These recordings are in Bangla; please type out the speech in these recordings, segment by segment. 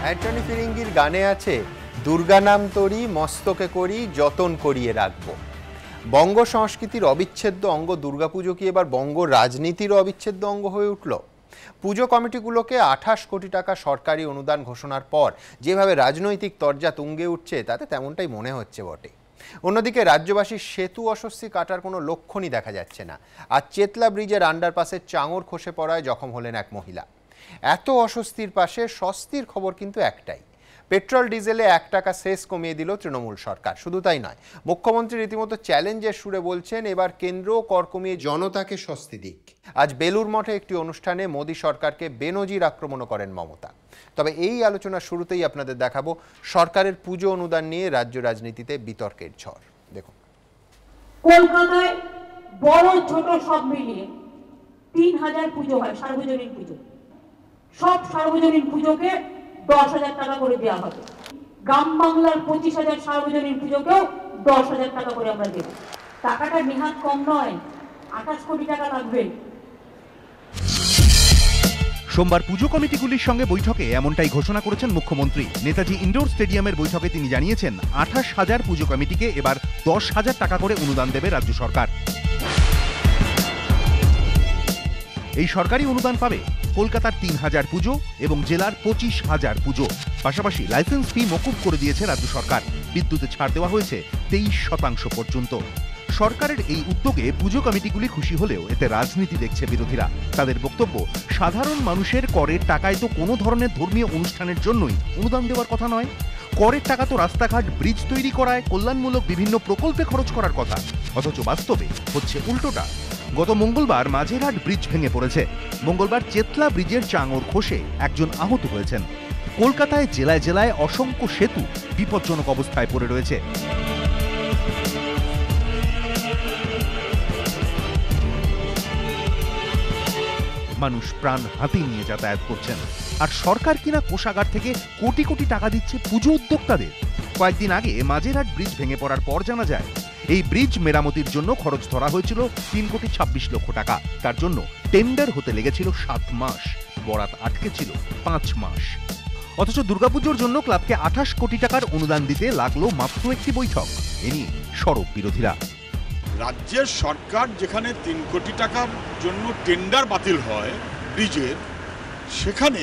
অ্যান্টনি ফিরিঙ্গির গানে আছে, দুর্গা নাম তরি মস্তকে করি যতন করিয়ে রাখবো। বঙ্গ সংস্কৃতির অবিচ্ছেদ্য অঙ্গ দুর্গাপুজো কি এবার বঙ্গ রাজনীতিরও অবিচ্ছেদ্য অঙ্গ হয়ে উঠল? পুজো কমিটিগুলোকে 28 কোটি টাকা সরকারি অনুদান ঘোষণার পর যেভাবে রাজনৈতিক তরজা তুঙ্গে উঠছে তাতে তেমনটাই মনে হচ্ছে বটে। অন্যদিকে রাজ্যবাসীর সেতু অস্বস্তি কাটার কোনো লক্ষণই দেখা যাচ্ছে না। আর চেতলা ব্রিজের আন্ডারপাসের চাঙর খসে পড়ায় জখম হলেন এক মহিলা। এত অস্বস্তির পাশে স্বস্তির খবর কিন্তু একটাই, পেট্রোল ডিজেলে 1 টাকা সেস কমিয়ে দিল তৃণমূল সরকার। শুধু তাই নয়, মুখ্যমন্ত্রী রীতিমতো চ্যালেঞ্জের সুরে বলছেন এবার কেন্দ্র কর কমিয়ে জনতাকে স্বস্তি দিক। আজ বেলুর মঠে একটি অনুষ্ঠানে মোদী সরকারকে বেনজির আক্রমণও করেন মমতা। তবে এই আলোচনার শুরুতেই আপনাদের দেখাবো সরকারের পুজো অনুদান নিয়ে রাজ্য রাজনীতিতে বিতর্কের ঝড়। দেখুন, কলকাতায় বড় ছোট সব মিলিয়ে 3000 পুজো হয়, সার্বজনীন পুজো। সব সার্বজনীন পুজোকে 10,000 টাকা করে দেওয়া হবে। গ্রাম বাংলার 25,000 সার্বজনীন পুজোকেও 10,000 টাকা করে আমরা দেব। টাকাটা নেহাত কম নয়, 28 কোটি টাকা লাগবে। সোমবার পুজো কমিটিগুলির সঙ্গে বৈঠকে এমনটাই ঘোষণা করেছেন মুখ্যমন্ত্রী। নেতাজি ইনডোর স্টেডিয়ামের বৈঠকে তিনি জানিয়েছেন 28,000 পুজো কমিটিকে এবার 10,000 টাকা করে অনুদান দেবে রাজ্য সরকার। এই সরকারি অনুদান পাবে কলকাতার 3,000 পুজো এবং জেলার 25,000 পুজো। পাশাপাশি লাইসেন্স ফি মকুব করে দিয়েছে রাজ্য সরকার। বিদ্যুতে ছাড় দেওয়া হয়েছে 23% পর্যন্ত। সরকারের এই উদ্যোগে পুজো কমিটিগুলি খুশি হলেও এতে রাজনীতি দেখছে বিরোধীরা। তাদের বক্তব্য, সাধারণ মানুষের করের টাকায় তো কোনো ধরনের ধর্মীয় অনুষ্ঠানের জন্যই অনুদান দেওয়ার কথা নয়। করের টাকা তো রাস্তাঘাট, ব্রিজ তৈরি করায়, কল্যাণমূলক বিভিন্ন প্রকল্পে খরচ করার কথা, অথচ বাস্তবে হচ্ছে উল্টোটা। গত মঙ্গলবার মাঝেরহাট ব্রিজ ভেঙে পড়েছে। মঙ্গলবার চেতলা ব্রিজের চাঙর খসে একজন আহত হয়েছেন। কলকাতায় জেলায় জেলায় অসংখ্য সেতু বিপজ্জনক অবস্থায় পড়ে রয়েছে। মানুষ প্রাণ হাতে নিয়ে যাতায়াত করছেন, আর সরকার কিনা কোষাগার থেকে কোটি কোটি টাকা দিচ্ছে পুজো উদ্যোক্তাদের। কয়েকদিন আগে মাঝেরহাট ব্রিজ ভেঙে পড়ার পর জানা যায় এই ব্রিজ মেরামতির জন্য খরচ ধরা হয়েছিল 3,26,00,000 টাকা। তার জন্য টেন্ডার হতে লেগেছিল 7 মাস, বরাত আটকে ছিল 5 মাস। অথচ দুর্গাপুজোর জন্য ক্লাবকে 28 কোটি টাকার অনুদান দিতে লাগলো মাত্র একটি বৈঠক। এ নিয়ে সরব বিরোধীরা। রাজ্যের সরকার যেখানে 3 কোটি টাকার জন্য টেন্ডার বাতিল হয় ব্রিজের, সেখানে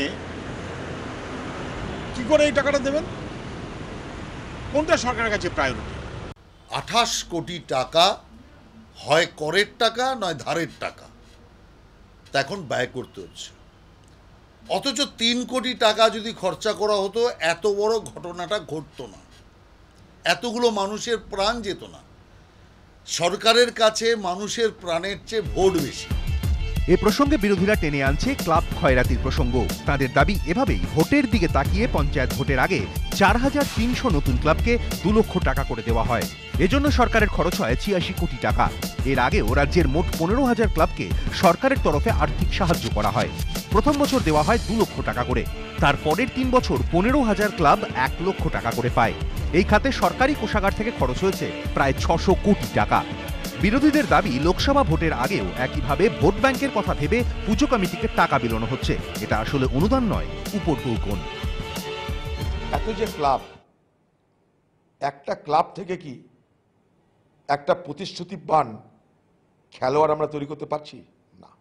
কি করে এই টাকাটা দেবেন? কোনটা সরকারের কাছে প্রায়োরিটি? 28 কোটি টাকা হয় করের টাকা নয় ধারের টাকা, তা এখন ব্যয় করতে হচ্ছে। অথচ 3 কোটি টাকা যদি খরচা করা হতো এত বড় ঘটনাটা ঘটতো না, এতগুলো মানুষের প্রাণ যেত না। সরকারের কাছে মানুষের প্রাণের চেয়ে ভোট বেশি। এ প্রসঙ্গে বিরোধীরা টেনে আনছে ক্লাব খয়রাতির প্রসঙ্গ। তাদের দাবি, এভাবেই ভোটের দিকে তাকিয়ে পঞ্চায়েত ভোটের আগে 4,300 নতুন ক্লাবকে 2 লক্ষ টাকা করে দেওয়া হয়। এজন্য সরকারের খরচ হয় 86 কোটি টাকা। এর আগেও রাজ্যের মোট 15,000 ক্লাবকে সরকারের তরফে আর্থিক সাহায্য করা হয়। প্রথম বছর দেওয়া হয় 2 লক্ষ টাকা করে। তার পরের 3 বছর 15,000 ক্লাব 1 লক্ষ টাকা করে পায়। এই খাতে সরকারি কোষাগার থেকে খরচ হয়েছে প্রায় 600 কোটি টাকা। বিরোধীদের দাবি, লোকসভা ভোটের আগেও একইভাবে ভোট ব্যাংকের কথা ভেবে পুজো কমিটিকে টাকা বিলোনো হচ্ছে। এটা আসলে অনুদান নয়, উপঢৌকন। এত যে ক্লাব, একটা ক্লাব থেকে কি একটা প্রতিশ্রুতিবান খেলোয়াড় আমরা তৈরি করতে পারছি না।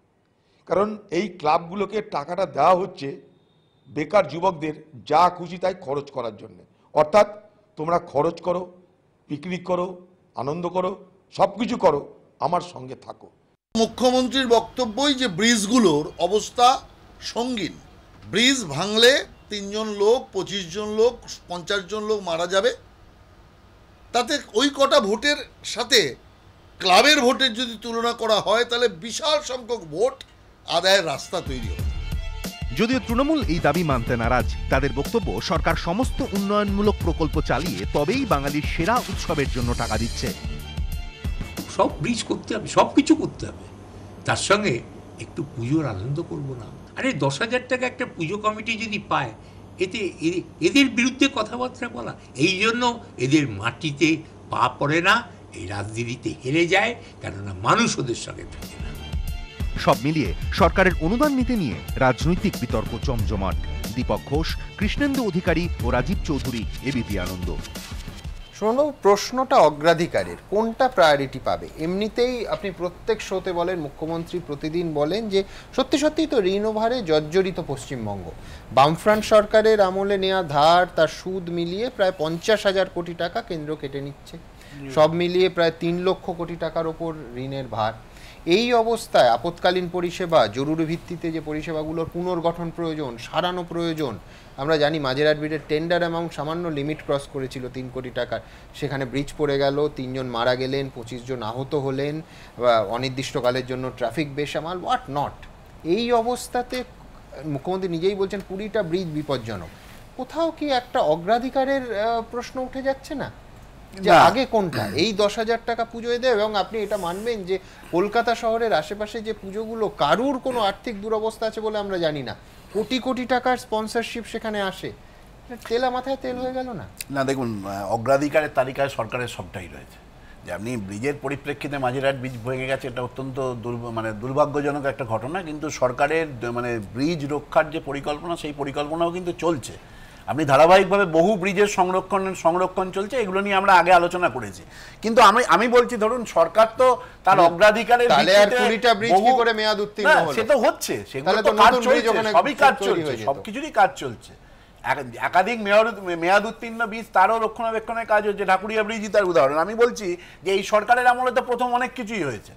কারণ এই ক্লাবগুলোকে টাকাটা দেওয়া হচ্ছে বেকার যুবকদের যা খুশি তাই খরচ করার জন্য। অর্থাৎ তোমরা খরচ করো, পিকনিক করো, আনন্দ করো, সবকিছু করো, আমার সঙ্গে থাকো। মুখ্যমন্ত্রীর বক্তব্যই যে ব্রিজগুলোর অবস্থা সঙ্গীন। ব্রিজ ভাঙলে 3 জন লোক, 25 জন লোক, 50 জন লোক মারা যাবে। তাতে ওই কটা ভোটের সাথে ক্লাবের ভোটের যদি তুলনা করা হয় তাহলে বিশাল সংখ্যক ভোট আদায়ের রাস্তা তৈরি হবে। যদিও তৃণমূল এই দাবি মানতে নারাজ। তাদের বক্তব্য, সরকার সমস্ত উন্নয়নমূলক প্রকল্প চালিয়ে তবেই বাঙালির সেরা উৎসবের জন্য টাকা দিচ্ছে। সব ব্রিজ করতে হবে, সব কিছু করতে হবে, তার সঙ্গে একটু পুজোর আনন্দ করব না? আরে 10,000 টাকা একটা পুজো কমিটি যদি পায়, এতে এদের বিরুদ্ধে কথাবার্তা বলা, এই জন্য এদের মাটিতে পা পড়ে না, এই রাজনীতিতে হেরে যায়, কেননা মানুষ ওদের সঙ্গে থাকে না। সব মিলিয়ে সরকারের অনুদান নীতি নিয়ে রাজনৈতিক বিতর্ক জমজমাট। দীপক ঘোষ, কৃষ্ণেন্দু অধিকারী ও রাজীব চৌধুরী, এবিপি আনন্দ। শোনো, প্রশ্নটা অগ্রাধিকারের, কোনটা প্রায়োরিটি পাবে। এমনিতেই আপনি প্রত্যেক শোতে বলেন, মুখ্যমন্ত্রী প্রতিদিন বলেন যে সত্যি সত্যিই তো ঋণ ওভারে জর্জরিত পশ্চিমবঙ্গ। বামফ্রন্ট সরকারের আমলে নেওয়া ধার, তার সুদ মিলিয়ে প্রায় 50,000 কোটি টাকা কেন্দ্র কেটে নিচ্ছে, সব মিলিয়ে প্রায় 3 লক্ষ কোটি টাকার ওপর ঋণের ভার। এই অবস্থায় আপৎকালীন পরিষেবা, জরুরি ভিত্তিতে যে পরিষেবাগুলোর পুনর্গঠন প্রয়োজন, সারানো প্রয়োজন, আমরা জানি মাঝেরহাট টেন্ডার অ্যামাউন্ট সামান্য লিমিট ক্রস করেছিল 3 কোটি টাকার, সেখানে ব্রিজ পড়ে গেল, 3 জন মারা গেলেন, 25 জন আহত হলেন, অনির্দিষ্টকালের জন্য ট্রাফিক বেসামাল, হোয়াট নট। এই অবস্থাতে মুখ্যমন্ত্রী নিজেই বলছেন 20টা ব্রিজ বিপজ্জনক। কোথাও কি একটা অগ্রাধিকারের প্রশ্ন উঠে যাচ্ছে না যে আগে কোনটা? এই 10,000 টাকা পুজোয় দেয়, এবং আপনি এটা মানবেন যে কলকাতা শহরের আশেপাশে যে পুজোগুলো, কারুর কোনো আর্থিক দুরবস্থা আছে বলে আমরা জানি না, কোটি কোটি টাকার স্পন্সরশিপ সেখানে আসে, তেলা মাথায় তেল হয়ে গেল না? না, দেখুন, অগ্রাধিকারের তালিকায় সরকারের সবটাই রয়েছে। যে আপনি ব্রিজের পরিপ্রেক্ষিতে মাঝেরহাট ব্রিজ ভেঙে গেছে, এটা অত্যন্ত দুর্ভাগ্যজনক একটা ঘটনা, কিন্তু সরকারের ব্রিজ রক্ষার যে পরিকল্পনা, সেই পরিকল্পনাও কিন্তু চলছে। আপনি ধারাবাহিকভাবে বহু ব্রিজের সংরক্ষণ চলছে, এগুলো নিয়ে আমরা আগে আলোচনা করেছি। কিন্তু আমি বলছি, ধরুন সরকার তো তার অগ্রাধিকারের সে তো হচ্ছে, সেগুলো তো কাজ চলছে, সবই কাজ চলছে, সবকিছুরই কাজ চলছে। একাধিক মেয়াদ উত্তীর্ণ ব্রিজ, তারও রক্ষণাবেক্ষণের কাজ হচ্ছে। ঢাকুরিয়া ব্রিজই তার উদাহরণ। আমি বলছি যে এই সরকারের আমলে তো প্রথম অনেক কিছুই হয়েছে।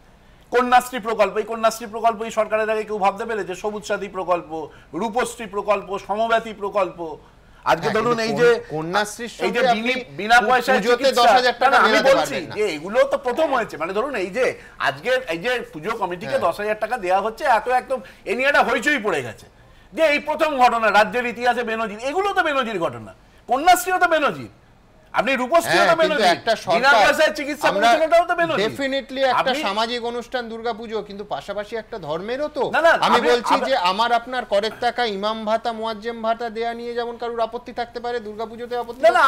কন্যাশ্রী প্রকল্প, এই কন্যাশ্রী প্রকল্প এই সরকারের আগে কেউ ভাবতে পেরেছে? সবুজ সাথী প্রকল্প, রূপশ্রী প্রকল্প, সমব্যথী প্রকল্প। আজকে ধরুন এই যে কন্যাশ্রী, এই যে বিনা পয়সায় 10,000 টাকা, আমি বলছি যে এগুলো তো প্রথম হয়েছে। মানে ধরুন এই যে আজকে এই যে পুজো কমিটিকে 10,000 টাকা দেওয়া হচ্ছে, একদম এ নিয়ে একটা হইচই পড়ে গেছে যে এই প্রথম ঘটনা, রাজ্যের ইতিহাসে বেনজির। এগুলো তো বেনজির ঘটনা, কন্যাশ্রীও তো বেনজির, আপনি রূপশ্রীও তো বেনজির, বিনা পয়সায় চিকিৎসা পরিষেবাটাও তো বেনজির। ডেফিনেটলি একটা সামাজিক অনুষ্ঠান দুর্গাপুজো, কিন্তু পাশাপাশি একটা ধর্মেরও তো। আমি বলছি যে আমার আপনার করের টাকা ইমাম ভাতা, মুয়াজ্জেম ভাতা দেয়া নিয়ে যেমন কারোর আপত্তি থাকতে পারে, দুর্গাপুজোতে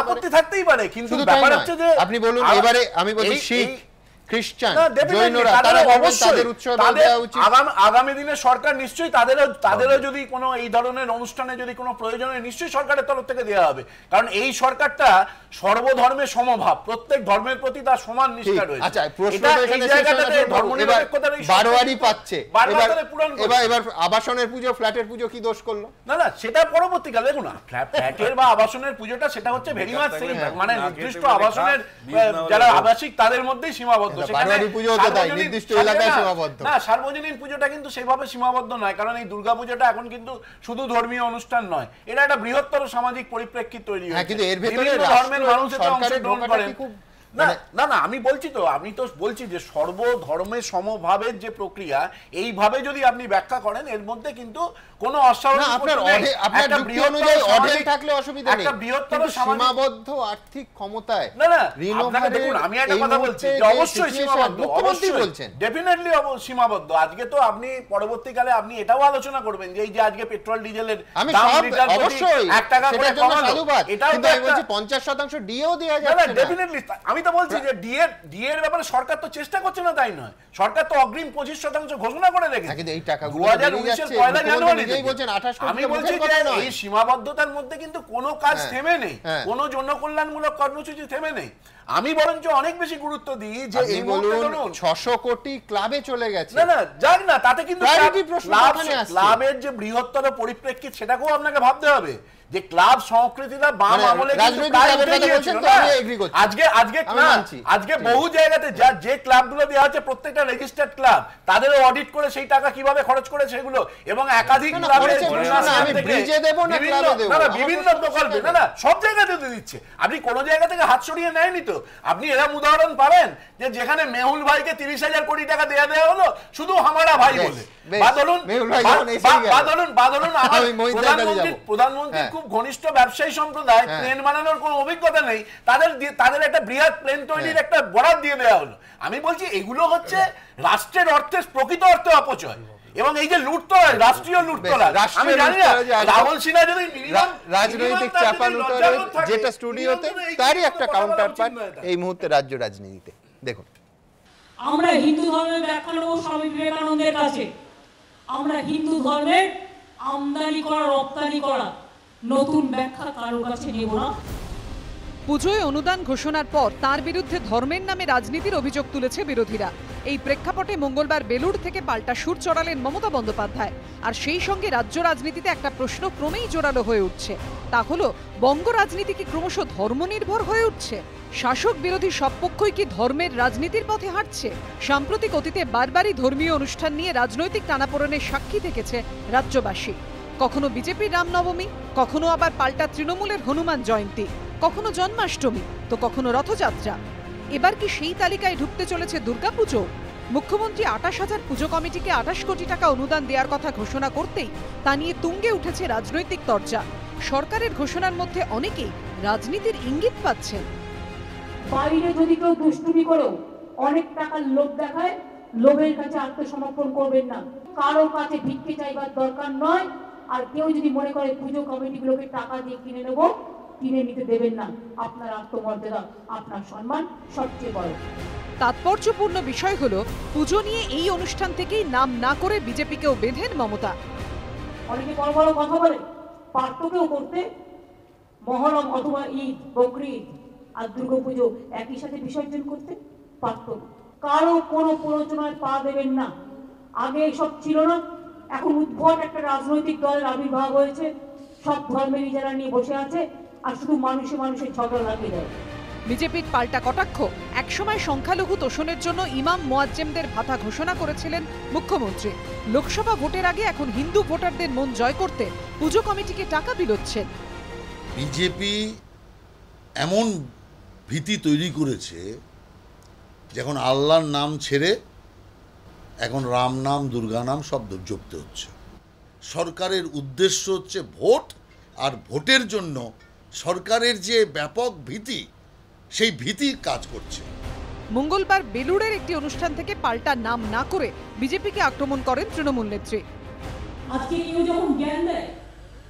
আপত্তি থাকতেই পারে, কিন্তু ব্যাপার হচ্ছে যে আপনি বলুন, এবারে আমি বলছি শিখ, খ্রিস্টান, জৈনরা, তারা তাদের উৎসব দেওয়া উচিত। আগামী দিনে সরকার নিশ্চয়ই তাদেরও যদি কোনো এই ধরনের অনুষ্ঠানে যদি কোনো প্রয়োজন হয়, নিশ্চয়ই সরকারের তরফ থেকে দেওয়া হবে। কারণ এই সরকারটা সর্বধর্মের সমভাব, প্রত্যেক ধর্মের প্রতি তার সমান নিষ্ঠা রয়েছে। আচ্ছা, প্রশ্নটা এখানে বারোয়ারি পাচ্ছে, এবার আবাসনের পুজো, ফ্ল্যাটের পুজো কি দোষ করলো? না, সেটা পরবর্তীকালে। দেখুন, ফ্ল্যাটের বা আবাসনের পুজোটা সেটা হচ্ছে ভেরি মাচ সেই, মানে নির্দিষ্ট আবাসনের যারা আবাসিক তাদের মধ্যেই সীমাবদ্ধ। বারোয়ারি পুজো তো তাই, নির্দিষ্ট এলাকায় সীমাবদ্ধ। না, সার্বজনীন পুজোটা কিন্তু সেভাবে সীমাবদ্ধ নয়, কারণ এই দুর্গাপূজাটা এখন কিন্তু শুধু ধর্মীয় অনুষ্ঠান নয়, এটা একটা বৃহত্তর সামাজিক পরিপ্রেক্ষিত তৈরি হয়েছে। কিন্তু এর ভেতরে ধর্মের মানুষ এতে অংশগ্রহণ করেন। না, আমি তো বলছি যে সর্বধর্মের সমভাবের যে প্রক্রিয়া, এইভাবে যদি আপনি ব্যাখ্যা করেন, এর মধ্যে কিন্তু কোনো অস্বাভাবিক সীমাবদ্ধ আর্থিক ক্ষমতায়। দেখুন, আমি একটা কথা বলছি যে অবশ্যই সীমাবদ্ধ, অবশ্যই বলছেন, ডেফিনেটলি সীমাবদ্ধ। আজকে তো আপনি পরবর্তীকালে আপনি এটাও আলোচনা করবেন যে এই যে আজকে পেট্রোল ডিজেলের দাম লিটার প্রতি 1 টাকা করে কমালো, এটাও তো আমি বলছি 50% ডিএও দেয়া যাচ্ছে না। ডেফিনেটলি আমি তো বলছি যে ডিএ এর ব্যাপারে সরকার তো চেষ্টা করছে না, তাই নয়, সরকার তো অগ্রিম 25% ঘোষণা করে রেখেছে। কিন্তু এই টাকাগুলো 2019 এর পয়লা জানুয়ারি বলছেন 28 কোটি। আমি বলছি যে এই সীমাবদ্ধতার মধ্যে কিন্তু কোনো কাজ থেমে নেই, কোনো জনকল্যাণমূলক কর্মসূচি থেমে নেই। আমি বরঞ্চ অনেক বেশি গুরুত্ব দিই যে এই মুহূর্তে 600 কোটি ক্লাবে চলে গেছে। না, যাক না, তাতে কিন্তু ক্লাবের যে বৃহত্তর পরিপ্রেক্ষিত সেটাকেও আপনাকে ভাবতে হবে যে ক্লাব সংস্কৃতিটা বাম আমলে আজকে বহু জায়গাতে যে ক্লাবগুলো দেওয়া হচ্ছে, প্রত্যেকটা রেজিস্টার্ড ক্লাব, তাদেরও অডিট করে সেই টাকা কিভাবে খরচ করে সেগুলো, এবং একাধিক বিভিন্ন প্রকল্পে, না সব জায়গাতে দিচ্ছে। আপনি কোন জায়গা থেকে হাত সরিয়ে নেয়নি তো। আপনি এরকম উদাহরণ পাবেন যে যেখানে মেহুল ভাইকে 30,000 কোটি টাকা দেওয়া হলো শুধু হামারা ভাই বলে, প্রধানমন্ত্রী খুব ঘনিষ্ঠ ব্যবসায়ী সম্প্রদায়, প্লেন বানানোর কোনো অভিজ্ঞতা নেই, তাদের একটা বৃহৎ প্লেন তৈরির একটা বরাদ দিয়ে দেওয়া হলো। আমি বলছি এগুলো হচ্ছে রাষ্ট্রের অর্থে, প্রকৃত অর্থে অপচয়, এবং এই যে লুটতরাজ, রাষ্ট্রীয় লুটতরাজ। আমি জানি না রাহুল সিনহা যদি রাজনৈতিক চাপানুতরে যেটা স্টুডিওতে, তারই একটা কাউন্টার পার্ট এই মুহূর্তে রাজ্য রাজনীতিতে। দেখুন, আমরা হিন্দু ধর্মের ব্যাখ্যা নেব স্বামী বিবেকানন্দের কাছে। আমরা হিন্দু ধর্মের আমদানি করা, রপ্তানি করা নতুন ব্যাখ্যা কারোর কাছে নেব না। পুজোয় অনুদান ঘোষণার পর তার বিরুদ্ধে ধর্মের নামে রাজনীতির অভিযোগ তুলেছে বিরোধীরা। এই প্রেক্ষাপটে মঙ্গলবার বেলুড় থেকে পাল্টা সুর চড়ালেন মমতা বন্দ্যোপাধ্যায়। আর সেই সঙ্গে রাজ্য রাজনীতিতে একটা প্রশ্ন ক্রমেই জোরালো হয়ে উঠছে, তা হলো বঙ্গ রাজনীতি কি ক্রমশ ধর্মনির্ভর হয়ে উঠছে? শাসক বিরোধী সব পক্ষই কি ধর্মের রাজনীতির পথে হাঁটছে? সাম্প্রতিক অতীতে বারবারই ধর্মীয় অনুষ্ঠান নিয়ে রাজনৈতিক টানাপোড়েনের সাক্ষী থেকেছে রাজ্যবাসী। কখনো বিজেপির রামনবমী, কখনো আবার পাল্টা তৃণমূলের হনুমান জয়ন্তী, কখনো জন্মাষ্টমী, তো কখনো রথযাত্রা। এবার কি সেই তালিকায় ঢুকতে চলেছে দুর্গাপুজো? মুখ্যমন্ত্রী 28,000 পুজো কমিটিকে 28 কোটি টাকা অনুদান দেওয়ার কথা ঘোষণা করতেই তা নিয়ে তুঙ্গে উঠেছে রাজনৈতিক চর্চা। সরকারের ঘোষণার মধ্যে অনেকেই রাজনীতির ইঙ্গিত পাচ্ছেন। বাইরে যদি কেউ দুষ্টুমি করেও অনেক টাকার লোভ দেখায়, লোভের কাছে আত্মসমর্পণ করবেন না। কারো কাছে ভিক্ষে চাইবার দরকার নয়। আর কেউ যদি মনে করে পুজো কমিটিগুলোকে টাকা দিয়ে কিনে নেব, কিনে নিতে দেবেন না। আপনার আত্মমর্যাদা, আপনার সম্মান সবচেয়ে বড়। তাৎপর্যপূর্ণ বিষয় হলো পুজো নিয়ে এই অনুষ্ঠান থেকেই নাম না করে বিজেপিকেও বেঁধেন মমতা। অনেকে বড় বড় কথা বলে, পারত কেউ করতে। মহরম অথবা ঈদ, বকরিদ আর দুর্গাপুজো একই সাথে বিসর্জন করতে পারত। কারো কোনো প্ররোচনায় পা দেবেন না। আগে এসব ছিল না, এখন উদ্ভট একটা রাজনৈতিক দলের আবির্ভাব হয়েছে। সব ধর্মের ইজারা নিয়ে বসে আছে আর শুধু মানুষে মানুষের ঝগড়া লাগিয়ে দেয়। বিজেপির পাল্টা কটাক্ষ, একসময় সংখ্যালঘু তোষণের জন্য ইমাম মুয়াজ্জেমদের ভাতা ঘোষণা করেছিলেন মুখ্যমন্ত্রী। লোকসভা ভোটের আগে এখন হিন্দু ভোটারদের মন জয় করতে পুজো কমিটিকে টাকা বিলোচ্ছেন। বিজেপি এমন ভীতি তৈরি করেছে, যখন আল্লাহর নাম ছেড়ে এখন রাম নাম, দুর্গা নাম সব জপতে হচ্ছে। সরকারের উদ্দেশ্য হচ্ছে ভোট, আর ভোটের জন্য সরকারের যে ব্যাপক ভীতি, সেই ভীতির কাজ করছে। মঙ্গলবার বেলুড়ের একটি অনুষ্ঠান থেকে পাল্টা নাম না করে বিজেপিকে আক্রমণ করেন তৃণমূল নেত্রী। আজকে কেউ যখন জ্ঞান দেয়,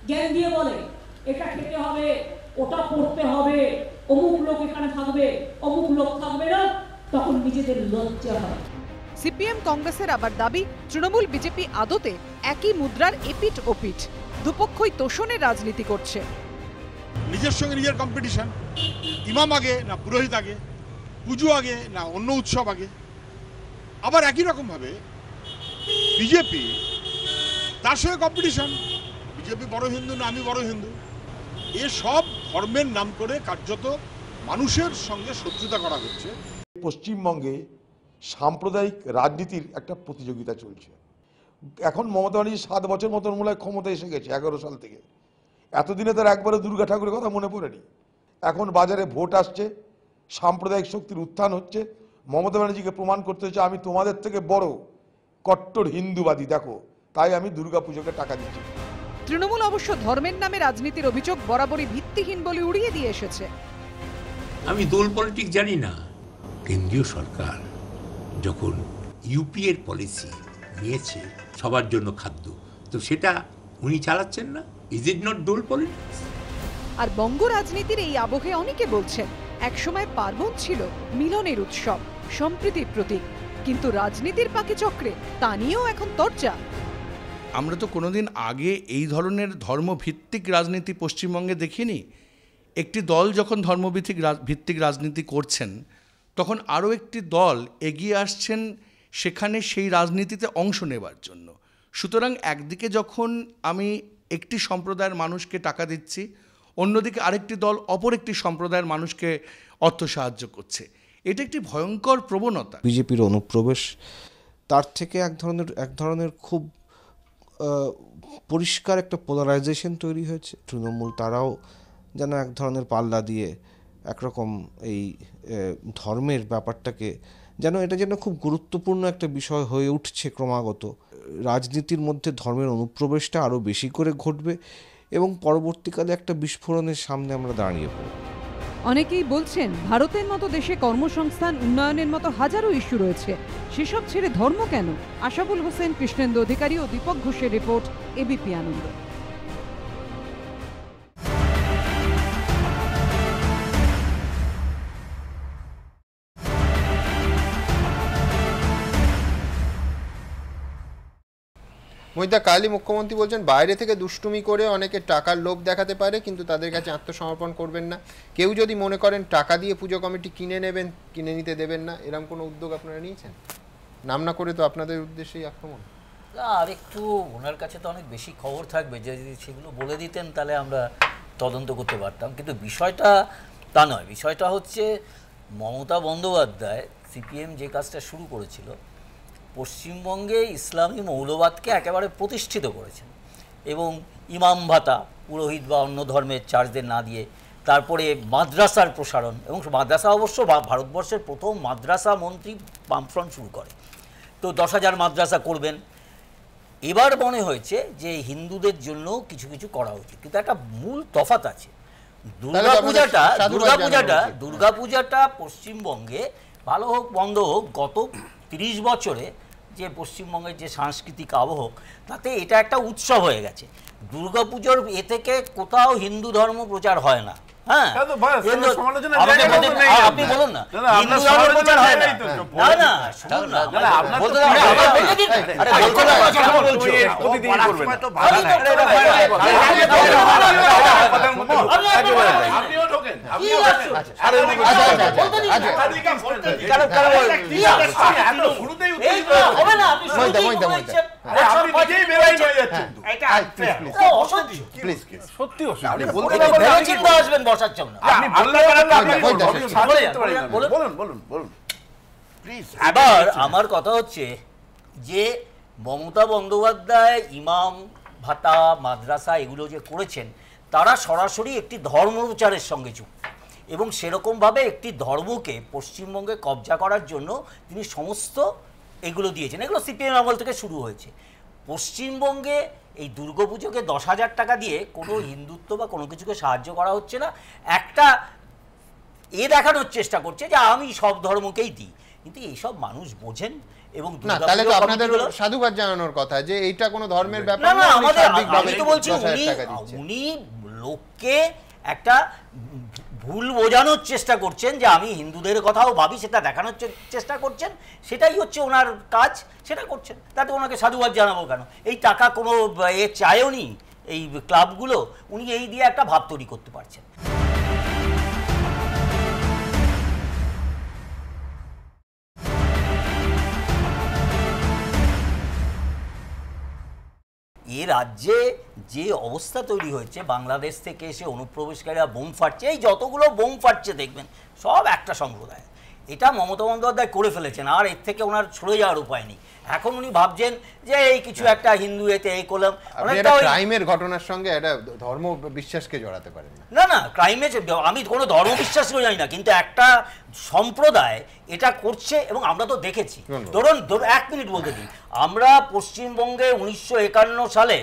জ্ঞান দিয়ে বলে এটা খেতে হবে, ওটা পড়তে হবে, অমুক লোক এখানে থাকবে, অমুক লোক থাকবে না, তখন নিজেদের লজ্জা হয়। সিপিএম কংগ্রেসের আবার দাবি, তৃণমূল বিজেপি আদতে একই মুদ্রার এপিঠ ওপিঠ, দুপক্ষই তোষণের রাজনীতি করছে। নিজের সঙ্গে নিজের কম্পিটিশন, ইমাম আগে না পুরোহিত আগে, পুজো আগে না অন্য উৎসব আগে। আবার একই রকমভাবে বিজেপি, তার সঙ্গে কম্পিটিশন, বিজেপি বড় হিন্দু না আমি বড় হিন্দু। এসব ধর্মের নাম করে কার্যত মানুষের সঙ্গে শত্রুতা করা হচ্ছে। পশ্চিমবঙ্গে সাম্প্রদায়িক রাজনীতির একটা প্রতিযোগিতা চলছে। এখন মমতা ব্যানার্জি 7 বছর মতন মূল্য ক্ষমতা এসে গেছে, 11 সাল থেকে। এতদিনে তার একবারও দুর্গা ঠাকুরের কথা মনে পড়েনি। এখন বাজারে ভোট আসছে, সাম্প্রদায়িক শক্তির উত্থান হচ্ছে। মমতা ব্যানার্জিকে প্রমাণ করতে হচ্ছে আমি তোমাদের থেকে বড় কট্টর হিন্দুবাদী, দেখো, তাই আমি দুর্গা পুজোকে টাকা দিচ্ছি। তৃণমূল অবশ্য ধর্মের নামে রাজনীতির অভিযোগ বরাবরই ভিত্তিহীন বলে উড়িয়ে দিয়ে এসেছে। আমি দল পলিটিক্স জানি না। কেন্দ্রীয় সরকার যখন ইউপি এর পলিসি নিয়েছে সবার জন্য খাদ্য, তো সেটা উনি চালাচ্ছেন না। ইজ ইট নট দল পলিটিক্স? আর বঙ্গ রাজনীতির এই আবহে অনেকে বলছেন একসময় পার্বণ ছিল মিলনের উৎসব, সম্প্রীতির প্রতীক, কিন্তু রাজনীতির পাকে চক্রে তা নিয়েও এখন চর্চা। আমরা তো কোনোদিন আগে এই ধরনের ধর্মভিত্তিক রাজনীতি পশ্চিমবঙ্গে দেখিনি। একটি দল যখন ধর্মভিত্তিক রাজনীতি করছেন, তখন আরও একটি দল এগিয়ে আসছেন সেখানে সেই রাজনীতিতে অংশ নেবার জন্য। সুতরাং একদিকে যখন আমি একটি সম্প্রদায়ের মানুষকে টাকা দিচ্ছি, অন্যদিকে আরেকটি দল অপর একটি সম্প্রদায়ের মানুষকে অর্থ সাহায্য করছে, এটা একটি ভয়ঙ্কর প্রবণতা। বিজেপির অনুপ্রবেশ, তার থেকে এক ধরনের খুব পরিষ্কার একটা পোলারাইজেশন তৈরি হয়েছে। তৃণমূল তারাও যেন এক ধরনের পাল্লা দিয়ে একরকম এই ধর্মের ব্যাপারটাকে যেন খুব গুরুত্বপূর্ণ একটা বিষয় হয়ে উঠছে ক্রমাগত। রাজনীতির মধ্যে ধর্মের অনুপ্রবেশটা আরও বেশি করে ঘটবে এবং পরবর্তীকালে একটা বিস্ফোরণের সামনে আমরা দাঁড়িয়ে পড়ব। অনেকেই বলছেন ভারতের মতো দেশে কর্মসংস্থান, উন্নয়নের মতো হাজারো ইস্যু রয়েছে, সেসব ছেড়ে ধর্ম কেন? আশাবুল হোসেন, কৃষ্ণেন্দু অধিকারী ও দীপক ঘোষের রিপোর্ট, এবিপি আনন্দ। মহিদা কালই মুখ্যমন্ত্রী বলছেন বাইরে থেকে দুষ্টুমি করে অনেকে টাকার লোভ দেখাতে পারে, কিন্তু তাদের কাছে আত্মসমর্পণ করবেন না। কেউ যদি মনে করেন টাকা দিয়ে পুজো কমিটি কিনে নিতে দেবেন না, এরকম কোনো উদ্যোগ আপনারা নিয়েছেন? নাম না করে তো আপনাদের উদ্দেশ্যেই আক্রমণ। আর একটু ওনার কাছে তো অনেক বেশি খবর থাকবে, যে যদি সেগুলো বলে দিতেন তাহলে আমরা তদন্ত করতে পারতাম। কিন্তু বিষয়টা তা নয়। বিষয়টা হচ্ছে মমতা বন্দ্যোপাধ্যায় সিপিএম যে কাজটা শুরু করেছিল, পশ্চিমবঙ্গে ইসলামী মৌলবাদকে একেবারে প্রতিষ্ঠিত করেছেন এবং ইমাম ভাতা পুরোহিত বা অন্য ধর্মের চার্জদের না দিয়ে, তারপরে মাদ্রাসার প্রসারণ, এবং মাদ্রাসা অবশ্য ভারতবর্ষের প্রথম মাদ্রাসা মন্ত্রী বামফ্রন্ট শুরু করে। তো 10,000 মাদ্রাসা করবেন। এবার মনে হয়েছে যে হিন্দুদের জন্য কিছু কিছু করা উচিত, কিন্তু একটা মূল তফাৎ আছে। দুর্গাপূজাটা পশ্চিমবঙ্গে ভালো হোক বন্ধ হোক, গত 30 বছরে যে পশ্চিমবঙ্গের যে সাংস্কৃতিক আবহ, তাতে এটা একটা উৎসব হয়ে গেছে। দুর্গাপুজোর থেকে কোথাও হিন্দু ধর্ম প্রচার হয় না। হ্যাঁ, আপনি বলুন না, হিন্দু ধর্ম প্রচার হয় না। না শুনুন না, এবার আমার কথা হচ্ছে যে মমতা বন্দ্যোপাধ্যায় ইমাম ভাতা মাদ্রাসা এগুলো যে করেছেন, তারা সরাসরি একটি ধর্মপ্রচারের সঙ্গে যুক্ত, এবং সেরকমভাবে একটি ধর্মকে পশ্চিমবঙ্গে কবজা করার জন্য তিনি সমস্ত এগুলো দিয়েছেন। এগুলো সিপিএম আমল থেকে শুরু হয়েছে। পশ্চিমবঙ্গে এই দুর্গাপুজোকে 10,000 টাকা দিয়ে কোনো হিন্দুত্ব বা কোনো কিছুকে সাহায্য করা হচ্ছে না। একটা দেখানোর চেষ্টা করছে যে আমি সব ধর্মকেই দিই, কিন্তু এইসব মানুষ বোঝেন। এবং তাহলে তো আপনাদের সাধুবাদ জানানোর কথা যে এইটা কোনো ধর্মের ব্যাপার না। আমি তো বলছি উনি লোককে একটা ভুল বোঝানোর চেষ্টা করছেন যে আমি হিন্দুদের কথাও ভাবি, সেটা দেখানোর চেষ্টা করছেন। সেটাই হচ্ছে ওনার কাজ, সেটা করছেন। তাতে ওনাকে সাধুবাদ জানাবো কেন? এই টাকা কোনো চায়ও নি এই ক্লাবগুলো, উনি এই দিয়ে একটা ভাব তৈরি করতে পারছেন। এ রাজ্যে যে অবস্থা তৈরি হয়েছে, বাংলাদেশ থেকে এসে অনুপ্রবেশকারীরা বোম ফাটছে, এই যতগুলো বোম ফাটছে দেখবেন সব একটা সম্প্রদায়। এটা মমতা বন্দ্যোপাধ্যায় করে ফেলেছেন, আর এর থেকে ওনার সরে যাওয়ার উপায় নেই। এখন উনি ভাবছেন যে এই কিছু একটা হিন্দু এতে এই করলাম, ক্রাইমের ঘটনার সঙ্গে একটা ধর্ম বিশ্বাসকে জড়াতে পারেন না। না ক্রাইমে আমি কোনো ধর্ম বিশ্বাস করে জানি না, কিন্তু একটা সম্প্রদায় এটা করছে এবং আমরা তো দেখেছি। ধরুন 1 মিনিট বলতে দিন, আমরা পশ্চিমবঙ্গে 1951 সালে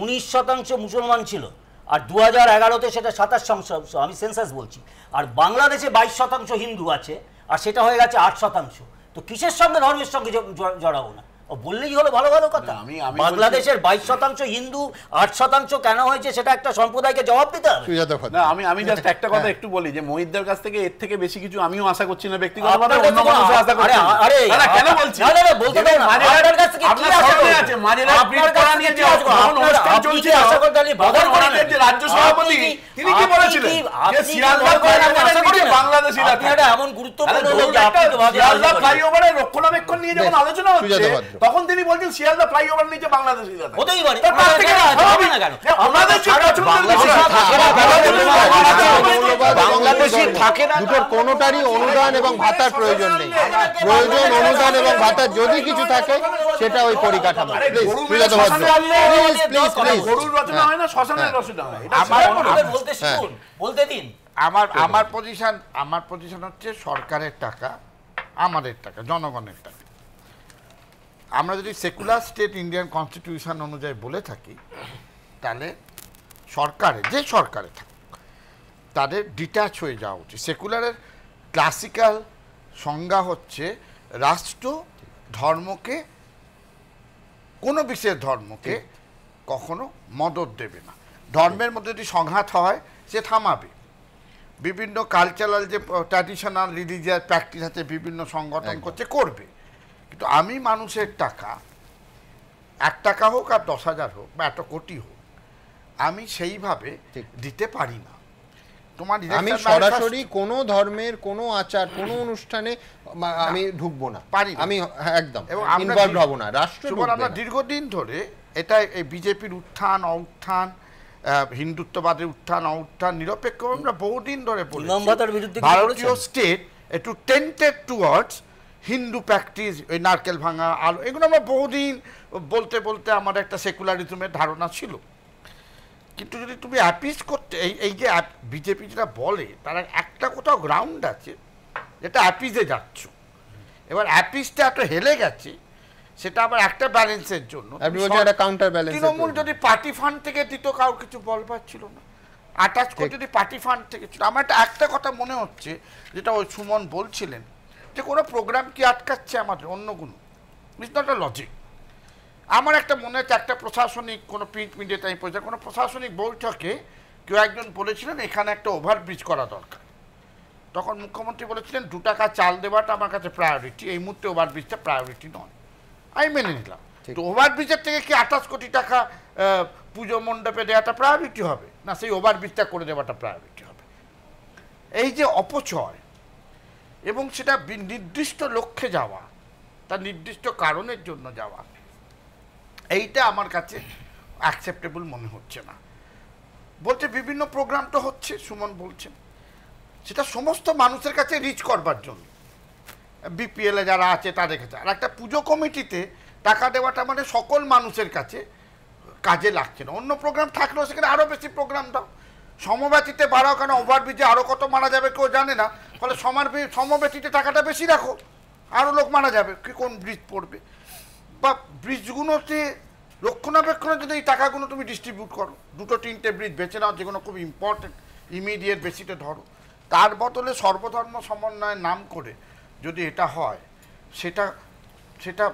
19% মুসলমান ছিল, আর 2011-তে সেটা 27%, আমি সেন্সাস বলছি। আর বাংলাদেশে 22% হিন্দু আছে, আর সেটা হয়ে গেছে 8%। তো কিসের সঙ্গে ধর্মের সঙ্গে জড়াবো না? বললেই হলো ভালো ভালো কথা। বাংলাদেশের 22% হিন্দু, 8% কেন হয়েছে সেটা একটা সম্প্রদায়কে জবাব দিতে হবে। না আমি জাস্ট একটা কথা একটু বলি যে মহিতদের কাছ থেকে এর থেকে বেশি কিছু আমিও আশা করছি না ব্যক্তিগতভাবে, অন্য মানুষও আশা করছে না। না কেন বলছি, না বলতে দাও না, আপনার কাছ থেকে কি আশা আছে? মাঝেরা ব্রিজ করা নিয়ে যে অনুষ্ঠান চলছে, আশা করতে আপনি বাগান করেন যে রাজ্য সভাপতি তিনি কি বলেছিলেন যে শিয়ালদা বাংলাদেশিরা, আপনি এটা এমন গুরুত্বপূর্ণ লোক যে আপনি তো ভাবেন শিয়ালদা ফ্লাইওভারের রক্ষণাবেক্ষণ নিয়ে যখন আলোচনা হচ্ছে, তখন তিনি বলছেন শিয়ালদা ফ্লাইওভার নিচে বাংলাদেশিরা থাকে। হতেই পারে, তার থেকে হবে না কেন? বাংলাদেশি থাকে না, দুটোর কোনোটারই অনুদান এবং ভাতার প্রয়োজন নেই। প্রয়োজন অনুদান এবং ভাতা যদি কিছু থাকে সেটা ওই পরিকাঠামো। গরুর রচনা হয় না, শ্মশানের রচনা হয়। বলতে দিন। আমার পজিশন হচ্ছে সরকারের টাকা আমাদের টাকা, জনগণের টাকা। আমরা যদি সেকুলার স্টেট ইন্ডিয়ান কনস্টিটিউশন অনুযায়ী বলে থাকি, তাহলে সরকারে যে সরকারে থাকে তাদের ডিট্যাচ হয়ে যাওয়া উচিত। সেকুলারের ক্লাসিক্যাল সংজ্ঞা হচ্ছে রাষ্ট্র ধর্মকে, কোনো বিশেষ ধর্মকে কখনো মদত দেবে না। ধর্মের মধ্যে যদি সংঘাত হয় সে থামাবে। বিভিন্ন কালচারাল যে ট্র্যাডিশনাল রিলিজিয়াস প্র্যাকটিস আছে, বিভিন্ন সংগঠন করছে, করবে। কিন্তু আমি মানুষের টাকা 1 টাকা হোক আর 10,000 হোক বা 1 কোটি হোক, আমি সেইভাবে দিতে পারি না। আমি সরাসরি কোনো ধর্মের কোনো আচার কোনো অনুষ্ঠানে আমি ঢুকবো না, পারি আমি একদম ইনভলভ হব না। রাষ্ট্র আমরা দীর্ঘদিন ধরে এটা এই বিজেপির উত্থান অউত্থান, হিন্দুত্ববাদের উত্থান অউত্থান নিরপেক্ষ আমরা বহুদিন ধরে বলছি ভারতীয় স্টেট একটু টেন্টেড টুয়ার্ডস হিন্দু প্র্যাকটিস, ওই নারকেল ভাঙা আলো, এগুলো আমরা বহুদিন বলতে বলতে আমার একটা সেকুলারিজমের ধারণা ছিল। কিন্তু যদি তুমি অ্যাপিস করতে এই যে বিজেপি যেটা বলে তারা একটা কোথাও গ্রাউন্ড আছে যেটা অ্যাপিসে যাচ্ছ, এবার অ্যাপিসটা এত হেলে গেছে সেটা আবার একটা ব্যালেন্সের জন্য। তৃণমূল যদি পার্টি ফান্ড থেকে দিত কাউ কিছু বলবার ছিল না, 28 কোটি যদি পার্টি ফান্ড থেকে ছিল। আমার একটা কথা মনে হচ্ছে যেটা ওই সুমন বলছিলেন যে কোনো প্রোগ্রাম কি আটকাচ্ছে আমাদের অন্যগুলো, ইটস নট আ লজিক। আমার একটা মনে হচ্ছে একটা প্রশাসনিক কোনো প্রিন্ট মিডিয়াতে আমি পড়েছি কোনো প্রশাসনিক বৈঠকে কেউ একজন বলেছিলেন এখানে একটা ওভারব্রিজ করা দরকার। তখন মুখ্যমন্ত্রী বলেছিলেন 2 টাকা চাল দেওয়াটা আমার কাছে প্রায়োরিটি, এই মুহূর্তে ওভারব্রিজটা প্রায়োরিটি নয়। আমি মেনে নিলাম। তো ওভারব্রিজের থেকে কি 28 কোটি টাকা পুজো মণ্ডপে দেওয়াটা প্রায়োরিটি হবে না সেই ওভারব্রিজটা করে দেওয়াটা প্রায়োরিটি হবে? এই যে অপচয় এবং সেটা নির্দিষ্ট লক্ষ্যে যাওয়া, তার নির্দিষ্ট কারণের জন্য যাওয়া, এইটা আমার কাছে অ্যাকসেপ্টেবল মনে হচ্ছে না। বলতে বিভিন্ন প্রোগ্রাম তো হচ্ছে, সুমন বলছেন সেটা সমস্ত মানুষের কাছে রিচ করবার জন্য, বিপিএলে যারা আছে তাদের কাছে। আর একটা পুজো কমিটিতে টাকা দেওয়াটা মানে সকল মানুষের কাছে কাজে লাগছে না। অন্য প্রোগ্রাম থাকলেও সেখানে আরও বেশি প্রোগ্রাম দাও, সমব্যথীতে বাড়াও, কেন ওভারব্রিজে আরও কত মারা যাবে কেউ জানে না, ফলে সমব্যথীতে টাকাটা বেশি রাখো, আরও লোক মারা যাবে, কি কোন ব্রিজ পড়বে। বা ব্রিজগুলোতে রক্ষণাবেক্ষণের জন্য এই টাকাগুলো তুমি ডিস্ট্রিবিউট করো, 2-3টে ব্রিজ বেছে নাও যেগুলো খুব ইম্পর্টেন্ট, ইমিডিয়েট বেশিতে ধরো। তার বদলে সর্বধর্ম সমন্বয়ের নাম করে যদি এটা হয় সেটা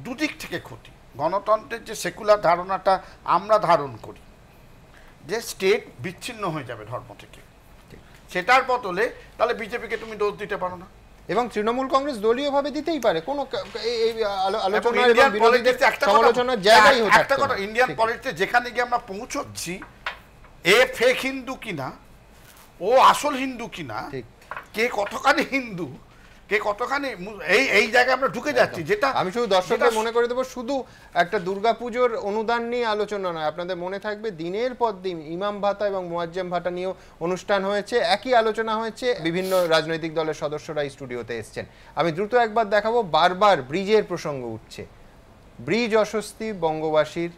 দুদিক থেকে ক্ষতি। গণতন্ত্রের যে সেকুলার ধারণাটা আমরা ধারণ করি যে স্টেট বিচ্ছিন্ন হয়ে যাবে ধর্ম থেকে, সেটার বদলে তাহলে বিজেপিকে তুমি দোষ দিতে পারো না। এবং তৃণমূল কংগ্রেস দলীয়ভাবে দিতেই পারে, কোনো ইন্ডিয়ান পলিটিক্সে যেখানে গিয়ে আমরা পৌঁছচ্ছি, এ ফেক হিন্দু কিনা, ও আসল হিন্দু কিনা, কে কতখানি হিন্দু, কে কতখানি এই জায়গায় আমরা ঢুকে যাচ্ছি। যেটা আমি শুধু দর্শকদের মনে করে দেবো, শুধু একটা দুর্গাপুজোর অনুদান নিয়ে আলোচনা নয়, আপনাদের মনে থাকবে দিনের পর দিন ইমাম ভাতা এবং মুয়াজ্জেম ভাতা নিয়েও অনুষ্ঠান হয়েছে, একই আলোচনা হয়েছে, বিভিন্ন রাজনৈতিক দলের সদস্যরা এই স্টুডিওতে এসছেন। আমি দ্রুত একবার দেখাবো, বারবার ব্রিজের প্রসঙ্গ উঠছে, ব্রিজ অস্বস্তি বঙ্গবাসীর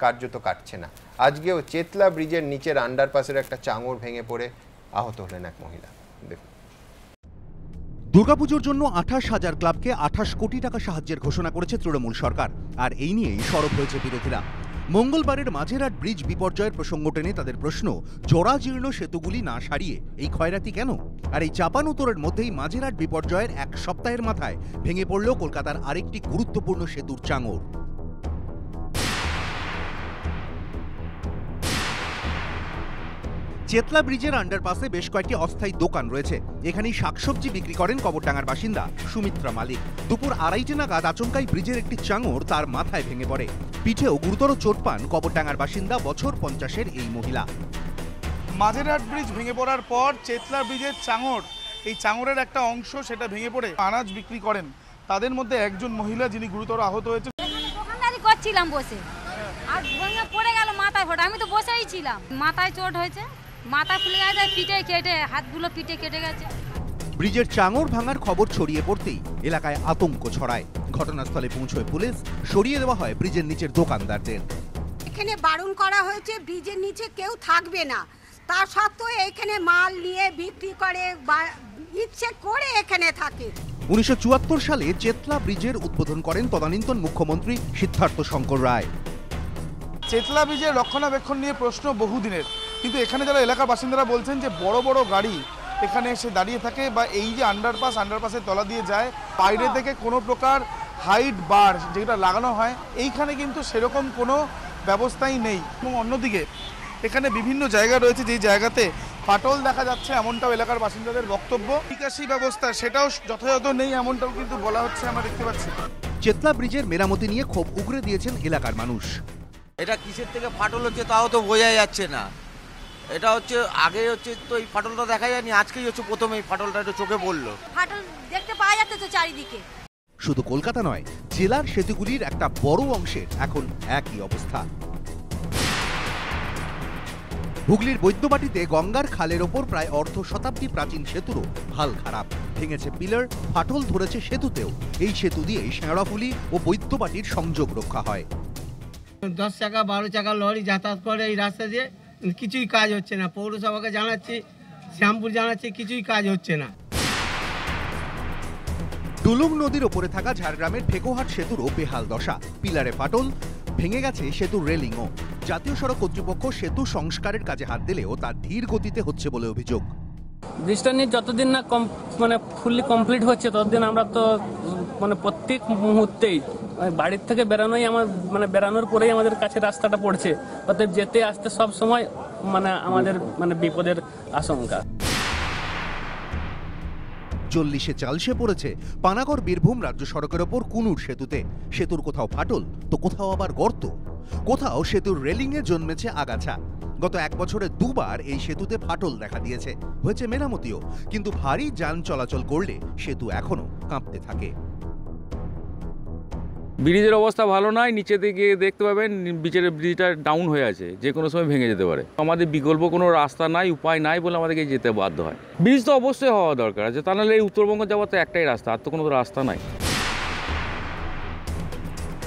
কার্যত কাটছে না। আজকেও চেতলা ব্রিজের নিচের আন্ডারপাসের একটা চাঙড় ভেঙে পড়ে আহত হলেন এক মহিলা। দেখুন, দুর্গাপুজোর জন্য 28,000 ক্লাবকে 28 কোটি টাকা সাহায্যের ঘোষণা করেছে তৃণমূল সরকার, আর এই নিয়েই সরব হয়েছে বিরোধীরা। মঙ্গলবারের মাঝেরহাট ব্রিজ বিপর্যয়ের প্রসঙ্গ টেনে তাদের প্রশ্ন, জরাজীর্ণ সেতুগুলি না সারিয়ে এই ক্ষয়রাতি কেন? আর এই চাপানুতরের মধ্যেই মাঝেরহাট বিপর্যয়ের 1 সপ্তাহের মাথায় ভেঙে পড়ল কলকাতার আরেকটি গুরুত্বপূর্ণ সেতুর চাঙড়। চেতলা ব্রিজের আন্ডারপাসে বেশ কয়েকটি অস্থায়ী দোকান রয়েছে। এখানেই শাকসবজি বিক্রি করেন কবরডাঙ্গার বাসিন্দা সুমিত্রা মালিক। দুপুর 2:30 নাগাদ আচমকাই ব্রিজের একটি চাঙড় তার মাথায় ভেঙে পড়ে। পিঠেও গুরুতর চোট পান কবরডাঙ্গার বাসিন্দা বছর 50-এর এই মহিলা। মাঝেরহাট ব্রিজ ভেঙে পড়ার পর চেতলা ব্রিজের চাঙড়, এই চাঙড়ের একটা অংশ সেটা ভেঙে পড়ে আনাজ বিক্রি করেন, তাদের মধ্যে একজন মহিলা যিনি গুরুতর আহত হয়েছে। দোকানদারি করছিলাম বসে, আর ভেঙে পড়ে গেল মাথায় ফোটা, আমি তো বসেই ছিলাম, মাথায় চোট হয়েছে, মাথা ফুলে গেছে, পিঠে কেটে, হাতগুলো পিঠে কেটে গেছে। ব্রিজের চাঙড় ভাঙার খবর ছড়িয়ে পড়তেই এলাকায় আতঙ্ক ছড়ায়। ঘটনাস্থলে পৌঁছয় পুলিশ, সরিয়ে দেওয়া হয় ব্রিজের নিচের দোকানদারদের। এখানে বারণ করা হয়েছে ব্রিজের নিচে কেউ থাকবে না, তা সত্ত্বেও এখানে মাল নিয়ে বিক্রি করে, ইচ্ছে করে এখানে থাকে। 1974 সালে চেতলা ব্রিজের উদ্বোধন করেন তদানীন্তন মুখ্যমন্ত্রী সিদ্ধার্থ শঙ্কর রায়। চেতলা ব্রিজের রক্ষণাবেক্ষণ নিয়ে প্রশ্ন বহুদিনের, কিন্তু এখানে যারা এলাকার বাসিন্দারা বলছেন যে বড় বড় গাড়ি এখানে এসে দাঁড়িয়ে থাকে, বা এই যে আন্ডারপাসের তলা দিয়ে যায়, বাইরে থেকে কোনো প্রকার হাইট বার যেটা লাগানো হয় এইখানে কিন্তু সেরকম কোনো ব্যবস্থাই নেই। এবং অন্যদিকে এখানে বিভিন্ন জায়গা রয়েছে যেই জায়গাতে ফাটল দেখা যাচ্ছে, এমনটাও এলাকার বাসিন্দাদের বক্তব্য। নিকাশি ব্যবস্থা সেটাও যথাযথ নেই, এমনটাও কিন্তু বলা হচ্ছে, আমরা দেখতে পাচ্ছি। চেতলা ব্রিজের মেরামতি নিয়ে ক্ষোভ উগরে দিয়েছেন এলাকার মানুষ। এটা কিসের থেকে ফাটল হচ্ছে তাও তো বোঝা যাচ্ছে না। এটা হচ্ছে আগে হচ্ছে তো এই ফাটলটা দেখা যায়নি, আজকেই হচ্ছে প্রথমে এই ফাটলটা একটু চোখে পড়লো। ফাটল দেখতে পাওয়া যাচ্ছে তো চারিদিকে। শুধু কলকাতা নয়, জেলার সেতুগুলির একটা বড় অংশের এখন একই অবস্থা। হুগলির বৈদ্যবাটিতে গঙ্গার খালের ওপর প্রায় অর্ধ শতাব্দী প্রাচীন সেতুরও হাল খারাপ। ভেঙেছে পিলার, ফাটল ধরেছে সেতুতেও। এই সেতু দিয়ে শেওড়াফুলি ও বৈদ্যবাটির সংযোগ রক্ষা হয়। 10 চাকা 12 চাকা লরি যাতায়াত করে এই রাস্তা দিয়ে, কিছুই কাজ হচ্ছে না। পৌরসভাকে জানাচ্ছি, শ্যামপুর জানাচ্ছি, কিছুই কাজ হচ্ছে না। ডুলুং নদীর ওপরে থাকা ঝাড়গ্রামের ফেকোহাট সেতুরও বেহাল দশা। পিলারে ফাটল, ভেঙে গেছে সেতুর রেলিংও। জাতীয় সড়ক কর্তৃপক্ষ সেতু সংস্কারের কাজে হাত দিলেও তা ধীর গতিতে হচ্ছে বলে অভিযোগ। ব্রিজটা নিয়ে যতদিন না ফুললি কমপ্লিট হচ্ছে ততদিন আমরা তো প্রত্যেক মুহূর্তেই বাড়ির থেকে বেরানোই বেরানোর পরেই আমাদের কাছে রাস্তাটা পড়ছে। অতএব যেতে আসতে সব সময় আমাদের বিপদের আশঙ্কা। 40-এ চালসে পড়েছে পানাগড় বীরভূম রাজ্য সড়কের ওপর কুনুর সেতুতে। সেতুর কোথাও ফাটল তো কোথাও আবার গর্ত, কোথাও সেতুর রেলিংয়ে জন্মেছে আগাছা। গত 1 বছরে 2 বার এই সেতুতে ফাটল দেখা দিয়েছে। হয়েছে মেরামতিও, কিন্তু ভারী যান চলাচল করলে সেতু এখনো কাঁপতে থাকে। ব্রিজের অবস্থা ভালো নয়, নিচে দিকে দেখতে পাবেন ব্রিজটা ডাউন হয়ে আছে, যে কোনো সময় ভেঙে যেতে পারে। আমাদের বিকল্প কোনো রাস্তা নাই, উপায় নাই বলে আমাদেরকে যেতে বাধ্য হয়। ব্রিজ তো অবশ্যই হওয়া দরকার আছে, তা নাহলে এই উত্তরবঙ্গ যাওয়ার তো একটাই রাস্তা, আর তো কোনো রাস্তা নাই।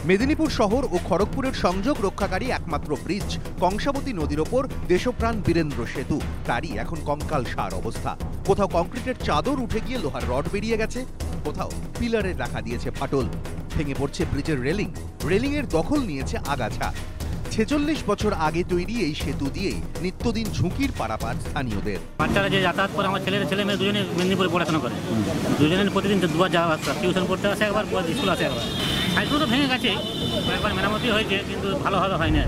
মেদিনীপুর শহর ও খড়গপুরের সংযোগ রক্ষাকারী একমাত্র ব্রিজ কংসাবতী নদীর ওপর দেশপ্রাণ বীরেন্দ্র সেতু, তারই এখন কঙ্কালসার অবস্থা। কোথাও কংক্রিটের চাদর উঠে গিয়ে লোহার রড বেরিয়ে গেছে, কোথাও পিলারে দেখা দিয়েছে ফাটল। ভেঙে পড়ছে ব্রিজের রেলিং, রেলিংয়ের দখল নিয়েছে আগাছা। 46 বছর আগে তৈরি এই সেতু দিয়েই নিত্যদিন ঝুঁকির পারাপার স্থানীয়দের। বাচ্চারা যে যাতায়াত করে, আমার ছেলে মেয়ে দুজনে মেদিনীপুরে পড়াশোনা করে, দুজনের প্রতিদিন 2বার যাওয়া আসা, টিউশন পড়তে আসে একবার, স্কুল আসে একবার। সাইকেলও তো ভেঙে গেছে, একবার মেরামতি হয়েছে, কিন্তু ভালোভাবে হয়নি।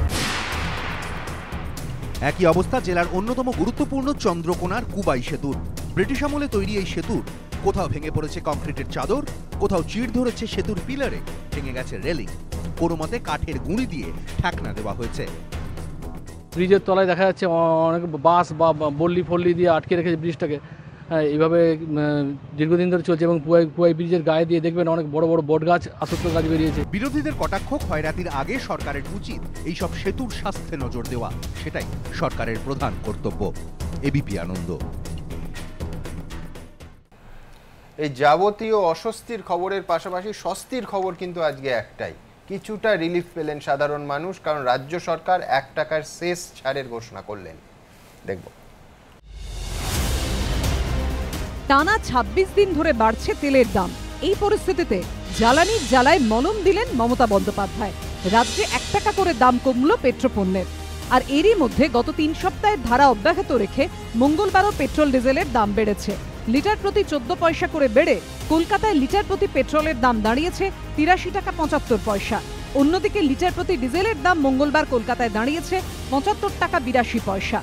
একই অবস্থা জেলার অন্যতম গুরুত্বপূর্ণ চন্দ্রকোনার কুবাই সেতুর। ব্রিটিশ আমলে তৈরি এই সেতুর কোথাও ভেঙে পড়েছে কংক্রিটের চাদর, কোথাও চিড় ধরেছে সেতুর পিলারে, ভেঙে গেছে রেলিং, কোনো মতে কাঠের গুঁড়ি দিয়ে ঠেকনা দেওয়া হয়েছে। ব্রিজের তলায় দেখা যাচ্ছে অনেক বাঁশ বা বল্লি ফল্লি দিয়ে আটকে রেখেছে ব্রিজটাকে। এইভাবে দীর্ঘদিন ধরে চলছে এবং পুয়াই ব্রিজের গায়ে দিয়ে দেখবেন অনেক বড় বড় বট গাছ, আসত্ব গাছ বেরিয়েছে। বিরোধীদের কটাক্ষ, ক্ষয়রাতির আগে সরকারের উচিত এইসব সেতুর স্বাস্থ্যে নজর দেওয়া, সেটাই সরকারের প্রধান কর্তব্য। এবিপি আনন্দ। এই যাবতীয় অস্বস্তির খবরের পাশাপাশি স্বস্তির খবর কিন্তু আজকে একটাই, কিছুটা রিলিফ পেলেন সাধারণ মানুষ, কারণ রাজ্য সরকার 1 টাকার শেষ ছাড়ের ঘোষণা করলেন। দেখব। টানা 26 দিন ধরে বাড়ছে তেলের দাম। এই পরিস্থিতিতে জ্বালানির জ্বালায় মলম দিলেন মমতা বন্দ্যোপাধ্যায়। রাজ্যে 1 টাকা করে দাম কমল পেট্রোপণ্যের। আর এরই মধ্যে গত 3 সপ্তাহের ধারা অব্যাহত রেখে মঙ্গলবারও পেট্রোল ডিজেলের দাম বেড়েছে। লিটার প্রতি 14 পয়সা করে বেড়ে কলকাতায় লিটার প্রতি পেট্রোলের দাম দাঁড়িয়েছে 83 টাকা 75 পয়সা। অন্যদিকে লিটার প্রতি ডিজেলের দাম মঙ্গলবার কলকাতায় দাঁড়িয়েছে 75 টাকা 82 পয়সা।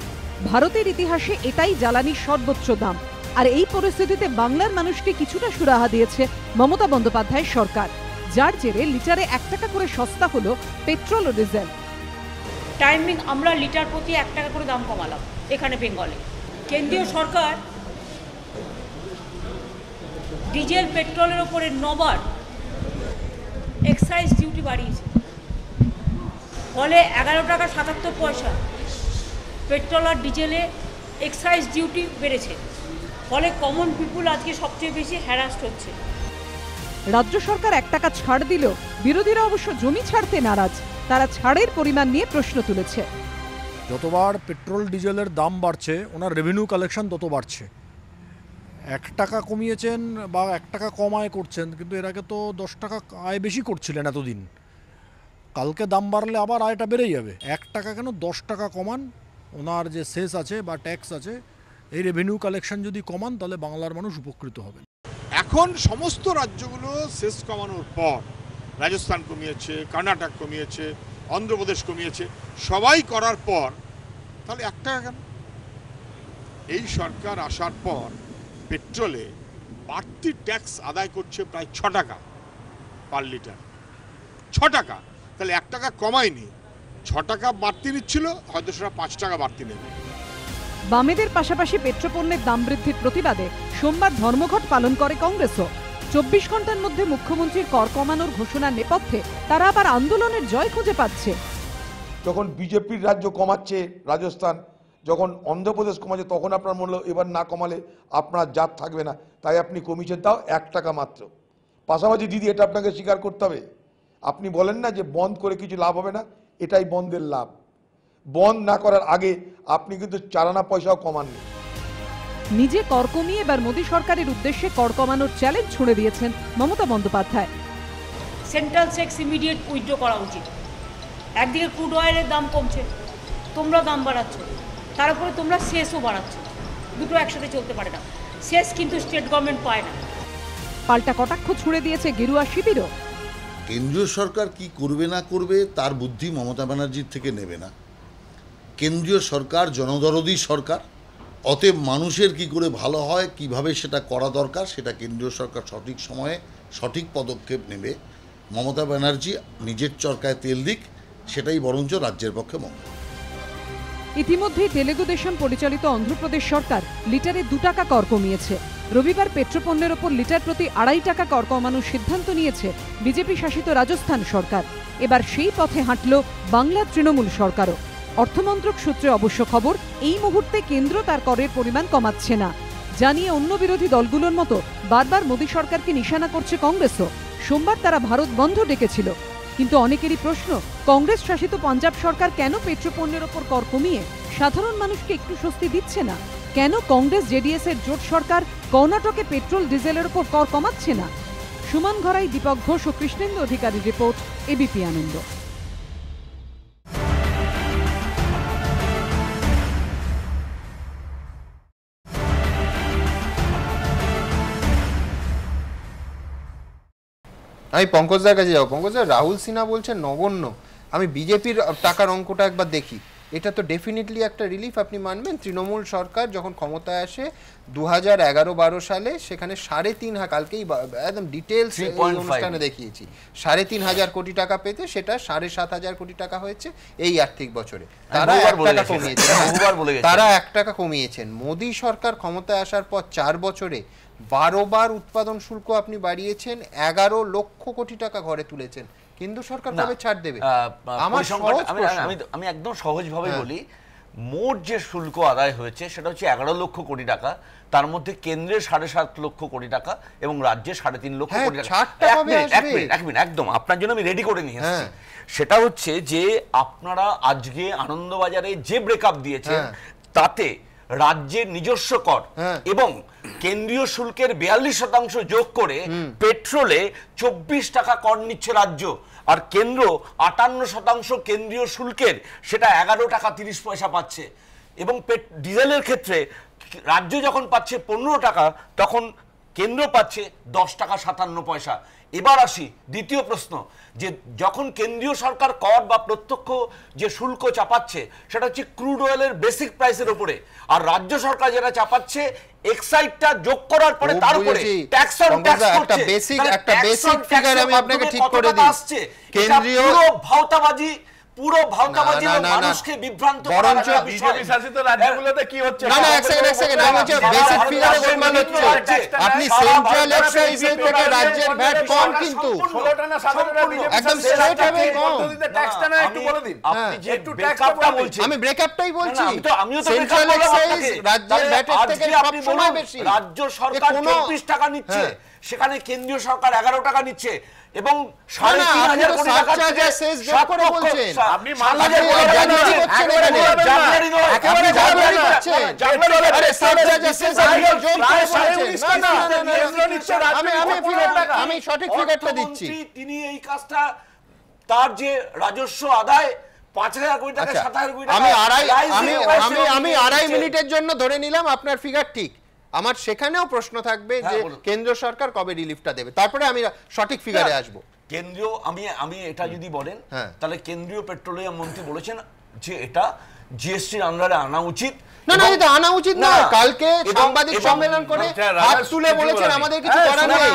ভারতের ইতিহাসে এটাই জ্বালানির সর্বোচ্চ দাম। আর এই পরিস্থিতিতে বাংলার মানুষকে কিছুটা সুরাহা দিয়েছে মমতা বন্দ্যোপাধ্যায়ের সরকার, যার জেরে লিটারে 1 টাকা করে সস্তা হলো পেট্রোল ও ডিজেল। টাইমিং আমরা লিটার প্রতি 1 টাকা করে দাম কমালাম এখানে বেঙ্গলে। কেন্দ্রীয় সরকার ডিজেল পেট্রোলের ওপরে 9 বার এক্সাইজ ডিউটি বাড়িয়েছে, ফলে 11 টাকা 77 পয়সা পেট্রোল আর ডিজেলে এক্সাইজ ডিউটি বেড়েছে। ফলে কমন পিপুল আজকে সবচেয়ে বেশি হ্যারাস্ট হচ্ছে। রাজ্য সরকার 1 টাকা ছাড় দিলেও বিরোধীরা অবশ্য জমি ছাড়তে নারাজ। তারা ছাড়ের পরিমাণ নিয়ে প্রশ্ন তুলেছে। যতবার পেট্রোল ডিজেলের দাম বাড়ছে, ওনার রেভিনিউ কালেকশন তত বাড়ছে। 1 টাকা কমিয়েছেন বা 1 টাকা কম আয় করছেন, কিন্তু এর আগে তো 10 টাকা আয় বেশি করছিলেন এতদিন। কালকে দাম বাড়লে আবার আয়টা বেড়ে যাবে। 1 টাকা কেন 10 টাকা কমান, ওনার যে সেস আছে বা ট্যাক্স আছে, এই রেভিনিউ কালেকশন যদি কমান তাহলে বাংলার মানুষ উপকৃত হবেন। এখন সমস্ত রাজ্যগুলো সেস কমানোর পর, রাজস্থান কমিয়েছে, কর্ণাটক কমিয়েছে, অন্ধ্রপ্রদেশ কমিয়েছে, সবাই করার পর তাহলে 1 টাকা কেন? এই সরকার আসার পর পেট্রোলে বাড়তি ট্যাক্স আদায় করছে প্রায় 6 টাকা পার লিটার। 6 টাকা, তাহলে 1 টাকা কমায়নি, 6 টাকা বাড়তি নিচ্ছিল, হয়তো সেটা 5 টাকা বাড়তি নেবে। বামেদের পাশাপাশি পেট্রোপণ্যের দাম বৃদ্ধির প্রতিবাদে সোমবার ধর্মঘট পালন করে কংগ্রেসও। 24 ঘন্টার মধ্যে মুখ্যমন্ত্রীর কর কমানোর ঘোষণার নেপথ্যে তারা আবার আন্দোলনের জয় খুঁজে পাচ্ছে। যখন বিজেপির রাজ্য কমাচ্ছে রাজস্থান, যখন অন্ধ্রপ্রদেশ কমাচ্ছে, তখন আপনার মনে হলো এবার না কমালে আপনার জাত থাকবে না, তাই আপনি কমিয়েছেন, তাও 1 টাকা মাত্র। পাশাপাশি দিদি এটা আপনাকে স্বীকার করতে হবে, আপনি বলেন না যে বন্ধ করে কিছু লাভ হবে না, এটাই বন্ধের লাভ। বন্ধ না করার আগে আপনি কিন্তু 4 আনা পয়সাও কমাননি। নিজে কর কমিয়ে এবার মোদী সরকারের উদ্দেশ্যে কর কমানোর চ্যালেঞ্জ ছুড়ে দিয়েছেন Mamata Bandyopadhyay. Central sex immediate withdraw করা উচিত। একদিকে ক্রুড অয়েলের দাম কমছে, তোমরা দাম বাড়াচ্ছ, তার উপরে তোমরা সেসও বাড়াচ্ছ, দুটো একসাথে চলতে পারে না। সেস কিন্তু স্টেট গভর্নমেন্ট পায় না। পাল্টা কটাক্ষ ছুড়ে দিয়েছে গেরুয়া শিবিরও। কেন্দ্রীয় সরকার কি করবে না করবে তার বুদ্ধি মমতা ব্যানার্জির থেকে নেবে না। কেন্দ্রীয় সরকার জনদরদী সরকার, অতএব মানুষের কি করে ভালো হয়, কিভাবে সেটা করা দরকার, সেটা কেন্দ্রীয় সরকার সঠিক সময়ে সঠিক পদক্ষেপ নেবে। মমতা ব্যানার্জি নিজের চরকায় তেল দিক, সেটাই বরঞ্চ রাজ্যের পক্ষে মঙ্গল। ইতিমধ্যেই তেলেগু দেশম পরিচালিত অন্ধ্রপ্রদেশ সরকার লিটারে 2 টাকা কর কমিয়েছে। রবিবার পেট্রোপণ্যের ওপর লিটার প্রতি 2.5 টাকা কর কমানোর সিদ্ধান্ত নিয়েছে বিজেপি শাসিত রাজস্থান সরকার। এবার সেই পথে হাঁটল বাংলার তৃণমূল সরকারও। অর্থমন্ত্রক সূত্রে অবশ্য খবর, এই মুহূর্তে কেন্দ্র তার করের পরিমাণ কমাচ্ছে না। জানিয়ে অন্য বিরোধী দলগুলোর মতো বারবার মোদী সরকারকে নিশানা করছে কংগ্রেসও। সোমবার তারা ভারত বন্ধ ডেকেছিল। কিন্তু অনেকেরই প্রশ্ন, কংগ্রেস শাসিত পাঞ্জাব সরকার কেন পেট্রোপণ্যের ওপর কর কমিয়ে সাধারণ মানুষকে একটু স্বস্তি দিচ্ছে না? কেন কংগ্রেস জেডিএস এর জোট সরকার কর্ণাটকে পেট্রোল ডিজেলের ওপর কর কমাচ্ছে না? সুমন ঘরাই, দীপক ঘোষ ও কৃষ্ণেন্দু অধিকারী রিপোর্ট, এবিপি আনন্দ। আমি পঙ্কজদার কাছে যাবো। পঙ্কজদা, রাহুল সিনহা বলছেন নগণ্য। আমি বিজেপির টাকার অঙ্কটা একবার দেখি, এটা তো ডেফিনেটলি একটা রিলিফ। আপনি মানবেন তৃণমূল সরকার যখন ক্ষমতায় আসে 2011-12 সালে, সেখানে 3.5, কালকেই একদম ডিটেলস অনুষ্ঠানে দেখিয়েছি, 3.5 কোটি টাকা পেতে সেটা 7.5 কোটি টাকা হয়েছে এই আর্থিক বছরে। তারা 1 টাকা কমিয়েছেন। মোদী সরকার ক্ষমতায় আসার পর 4 বছরে 12 বার উৎপাদন শুল্ক আপনি বাড়িয়েছেন, 11 লক্ষ কোটি টাকা ঘরে তুলেছেন। কেন্দ্র সরকার কবে ছাড় দেবে? আমি একদম সহজভাবে বলি, মোট যে শুল্ক আদায় হয়েছে সেটা হচ্ছে 11 লক্ষ কোটি টাকা। তার মধ্যে কেন্দ্রের 7.5 লক্ষ কোটি টাকা এবং রাজ্যে 3.5 লক্ষ কোটি টাকা। এক মিনিট, একদম আপনার জন্য আমি রেডি করে নিয়ে এসেছি। সেটা হচ্ছে যে আপনারা আজকে আনন্দবাজারে যে ব্রেকআপ দিয়েছেন, তাতে রাজ্যের নিজস্ব কর এবং কেন্দ্রীয় শুল্কের 42% যোগ করে পেট্রোলে 24 টাকা কর নিচ্ছে রাজ্য, আর কেন্দ্র 58% কেন্দ্রীয় শুল্কের সেটা 11 টাকা 30 পয়সা পাচ্ছে। এবং ডিজেলের ক্ষেত্রে রাজ্য যখন পাচ্ছে 15 টাকা, তখন কেন্দ্র পাচ্ছে 10 টাকা 57 পয়সা। এবার আসি দ্বিতীয় প্রশ্ন, যে যখন কেন্দ্রীয় সরকার কর বা প্রত্যক্ষ যে শুল্ক চাপাচ্ছে সেটা হচ্ছে ক্রুড অয়েলের বেসিক প্রাইসের উপরে, আর রাজ্য সরকার যেটা চাপাচ্ছে এক্সাইজটা যোগ করার পরে তার উপরে ট্যাক্স অন ট্যাক্স করছে। একটা বেসিক ফিগার আমি আপনাকে ঠিক করে দিই। কেন্দ্রীয় পুরো ভাওতাবাজি মানুষকে বিভ্রান্ত করার বিজেপি শাসিত রাজ্যগুলোতে কি হচ্ছে? না এক সেকেন্ড আমি হচ্ছে বেসিক ফিগারে গোলমাল হচ্ছে। আপনি সেন্ট্রাল এক্সাইজ থেকে রাজ্যের ভ্যাট কম, কিন্তু 16টা না 17টা বিজেপি একদম স্ট্রেট হবে কম। ট্যাক্সটা না একটু বলে দিন, আপনি যে একটু ট্যাক্সটা বলছি, আমি ব্রেকআপটাই বলছি। আমিও তো সেন্ট্রাল এক্সাইজ রাজ্যের ভ্যাটের থেকে সব সময় বেশি। রাজ্য সরকার 24 টাকা নিচ্ছে, সেখানে কেন্দ্রীয় সরকার 11 টাকা নিচ্ছে এবং 3,500 কোটি টাকা শেষ যোগ করে বলছেন। আপনি মানলাজে জানুয়ারি করছেন, জানুয়ারি নয়, আপনি জানুয়ারি করছেন। আরে 7,000 শেষ যোগ করে বলছেন। না কেন্দ্র নিচ্ছে রাজ্য, আমি সঠিক ফিগারটা দিচ্ছি। তিনি এই কাজটা, তার যে রাজস্ব আদায় 5,000 কোটি টাকা 7,000 কোটি টাকা, আমি 2.5 মিনিটের জন্য ধরে নিলাম আপনার ফিগার ঠিক। আমার সেখানেও প্রশ্ন থাকবে যে কেন্দ্র সরকার কবে রিলিফটা দেবে, তারপরে আমি সঠিক ফিগারে আসব। কেন্দ্রীয় আমি এটা যদি বলেন, তাহলে কেন্দ্রীয় পেট্রোলিয়াম মন্ত্রী বলেছেন যে এটা জিএসটির আন্ডারে আনা উচিত। না এটা আনা উচিত না। কালকে সাংবাদিক সম্মেলন করে হাত তুলে বলেছেন আমাদের কিছু করার নেই।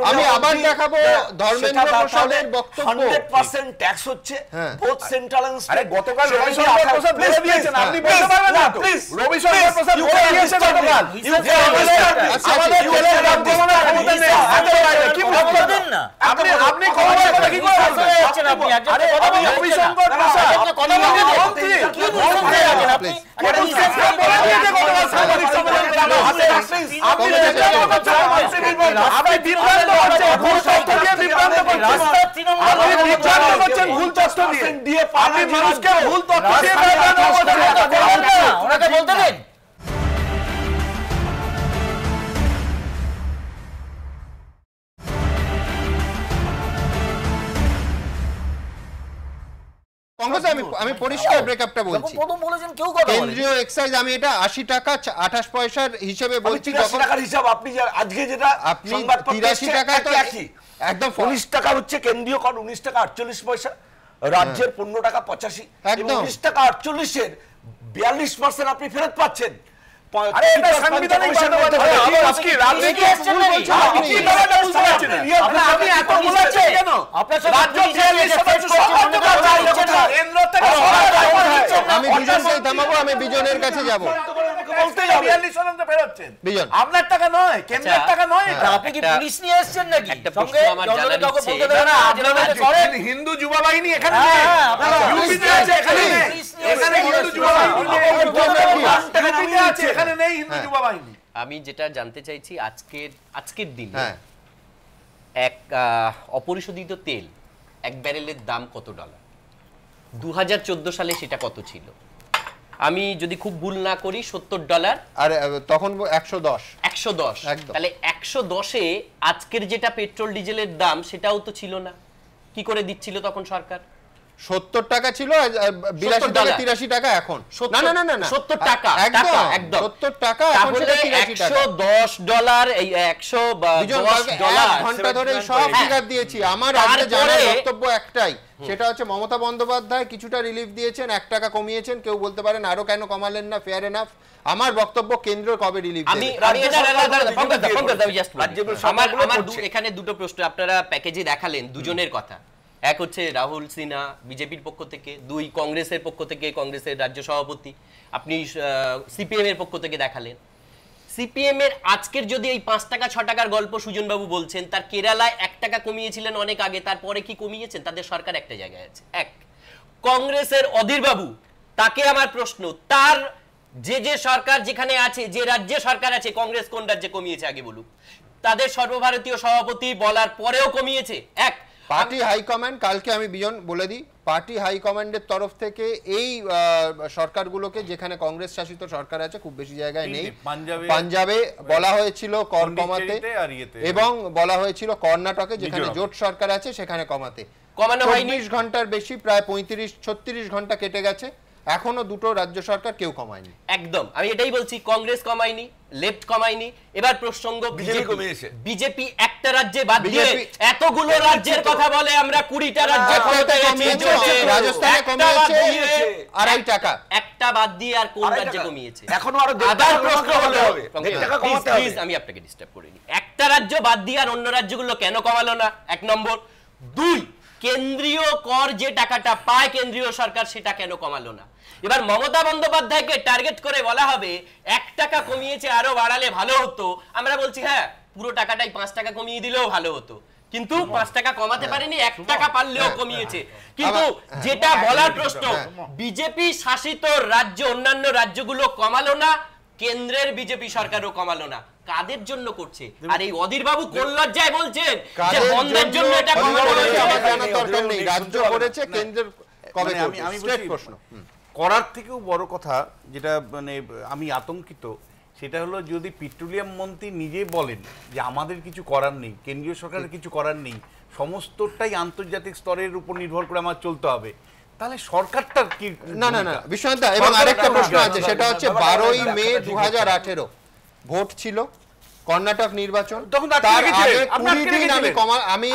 আমি আবার দেখাবো ধর্মেন্দ্র প্রসাদের বক্তব্য 100% ট্যাক্স হচ্ছে বোথ সেন্ট্রাল এন্ড স্টেট। আরে গতকাল রবিশঙ্কর প্রসাদ বলে দিয়েছেন, আপনি বলতে পারবেন না তো? রবিশঙ্কর প্রসাদ বলে দিয়েছেন গতকাল আমাদের জেলের দাম কমানোর ক্ষমতা নেই। কি বলবেন না আপনি? আপনি কমানোর কথা কি করে বলছেন? আপনি আরে রবিশঙ্কর প্রসাদ কথা বলতে মন্ত্রী কি বলতে আছেন আপনি? আপনি বিভ্রান্ত হচ্ছেন, ভুল তথ্য দিয়ে বিভ্রান্ত করছেন, ভুল তথ্য দিয়ে আপনি মানুষকে ভুল তথ্য দিয়ে বিভ্রান্ত করছেন। ওনাকে বলতে দেন। আমি পরিষ্কার ব্রেকআপটা বলছি। প্রথম বলেছেন কেউ কথা বলেন কেন্দ্রীয় এক্সাইজ আমি এটা 80 টাকা 28 পয়সার হিসেবে বলছি। 83 টাকার হিসাব আপনি আজকে যেটা আপনি 83 টাকা তো একদম 19 টাকা হচ্ছে কেন্দ্রীয় কর, 19 টাকা 48 পয়সা, রাজ্যের 15 টাকা 85, এবং 19 টাকা 48 এর 42% আপনি ফেরত পাচ্ছেন। আরে এটা সাংবিধানিক বাধ্যবাধকতা। আপনি রাজনীতি আসছেন না, আপনি ব্যাপারটা বুঝতে পারছেন না। আপনি এত বলেছেন কেন? আপনার রাজ্য 46 সদস্য কেন্দ্র থেকে আমি বিজনকে থামাবো, আমি বিজনের কাছে যাব। বলতেই হবে 42 সদস্য ফেরোচ্ছেন, বিজন আপনার টাকা নয়, কেন্দ্রের টাকা নয়। আপনি কি পুলিশ নিয়ে এসেছেন নাকি? একটা প্রশ্ন আমার জানা আছে, আপনারা করেন হিন্দু যুবা বাহিনী এখানে নেই, আপনারা ইউপিতে আছে, এখানে নেই, এখানে হিন্দু যুবা বাহিনী আছে, এখানে নেই হিন্দু যুবা বাহিনী। আমি যেটা জানতে চাইছি, আজকের দিনে এক অপরিশোধিত তেল এক ব্যারেলের দাম কত ডলার? 2014 সালে সেটা কত ছিল? আমি যদি খুব ভুল না করি $70। আর তখন 110। তাহলে 110-এ আজকের যেটা পেট্রোল ডিজেলের দাম সেটাও তো ছিল না। কি করে দিচ্ছিল তখন সরকার? 70 টাকা ছিল, 82 টাকা 83 টাকা এখন। না না না না 70 টাকা, একদম 70 টাকা এখন সেটা 83 টাকা। $110 এই 110 ঘন্টা ধরে সব ফিগার দিয়েছি। আমার আজকে জানার বক্তব্য একটাই, সেটা হচ্ছে মমতা বন্দ্যোপাধ্যায় কিছুটা রিলিফ দিয়েছেন, 1 টাকা কমিয়েছেন। কেউ বলতে পারেন আরো কেন কমালেন না, ফেয়ার এনাফ। আমার বক্তব্য কেন্দ্র কবে রিলিফ দেবে? আমার এখানে দুটো প্রশ্ন আপনারা প্যাকেজে দেখালেন, দুজনের কথা। এক হচ্ছে রাহুল সিনহা বিজেপির পক্ষ থেকে, 2 কংগ্রেসের পক্ষ থেকে, কংগ্রেসের রাজ্য সভাপতি। আপনি সিপিএম এর পক্ষ থেকে দেখালেন। সিপিএম এর আজকের যদি এই 5 টাকা 6 টাকার গল্প সুজনবাবু বলছেন, তার কেরালায় 1 টাকা কমিয়েছিলেন অনেক আগে, তারপরে কি কমিয়েছেন? তাদের সরকার একটা জায়গায় আছে। এক কংগ্রেসের অধীর বাবু, তাকে আমার প্রশ্ন, তার যে সরকার যেখানে আছে, যে রাজ্যে সরকার আছে, কংগ্রেস কোন রাজ্যে কমিয়েছে আগে বলুক। তাদের সর্বভারতীয় সভাপতি বলার পরেও কমিয়েছে। এক পার্টি হাইকমান্ড, কালকে আমি বিজন বলে দিই, পার্টি হাইকমান্ডের তরফ থেকে এই সরকারগুলোকে, যেখানে কংগ্রেস শাসিত সরকার আছে, খুব বেশি জায়গায় নেই, পাঞ্জাবে বলা হয়েছিল কর কমাতে, এবং বলা হয়েছিল কর্ণাটকে যেখানে জোট সরকার আছে সেখানে কমাতে। কমানো হয়নি। 24 ঘন্টার বেশি, প্রায় 35-36 ঘন্টা কেটে গেছে, এখনো দুটো রাজ্য সরকার কেউ কমায়নি। একদম আমি এটাই বলছি, কংগ্রেস কমায়নি, লেফট কমায়নি। এবার প্রসঙ্গ বিজেপি একটা রাজ্যে বাদ দিয়ে এতগুলো রাজ্যের কথা বলে, আমরা 20টা রাজ্যে রাজস্থানে কমিয়েছে 2.5 টাকা, একটা বাদ দিয়ে আর কোন রাজ্যে কমিয়েছে? এখনো আরো প্রশ্ন হলে হবে, প্লিজ আমি আপনাকে ডিস্টার্ব করিনি। একটা রাজ্য বাদ দিয়ে আর অন্য রাজ্যগুলো কেন কমালো না? 1 নম্বর। 2 কেন্দ্রীয় কর যে টাকাটা পায় কেন্দ্রীয় সরকার, সেটা কেন কমালো না? এবার মমতা বন্দ্যোপাধ্যায়কে টার্গেট করে বলা হবে 1 টাকা কমিয়েছে, আরো বাড়ালে ভালো হতো। আমরা বলছি হ্যাঁ, পুরো টাকাটাই 5 টাকা কমিয়ে দিলেও ভালো হতো, কিন্তু 5 টাকা কমাতে পারেনি, 1 টাকা পারলেও কমিয়েছে। কিন্তু যেটা বলার প্রশ্ন, বিজেপি শাসিত রাজ্য, অন্যান্য রাজ্যগুলো কমালো না, কেন্দ্রের বিজেপি সরকারও কমালো না। কাদের জন্য করছে? আর এই অধীর বাবু কোন লজ্জায় বলছেন যে বন্ধের জন্য এটা কমানো হয়েছে? আমার জানার দরকার নেই, রাজ্য করেছে, কেন্দ্রের কবে করবে? আমি প্রশ্ন করার থেকেও বড় কথা যেটা মানে আমি আতঙ্কিত, সেটা হলো যদি পেট্রোলিয়াম মন্ত্রী নিজেই বলেন যে আমাদের কিছু করার নেই, কেন্দ্রীয় সরকারের কিছু করার নেই, সমস্তটাই আন্তর্জাতিক স্তরের উপর নির্ভর করে আমার চলতে হবে, তাহলে সরকারটার কি? না না না বিশ্বনাথ দা, এবং আরেকটা প্রশ্ন আছে, সেটা হচ্ছে 12ই মে 2018 ভোট ছিল, কর্ণাটক নির্বাচন, তখন তার আগে 20 দিন আমি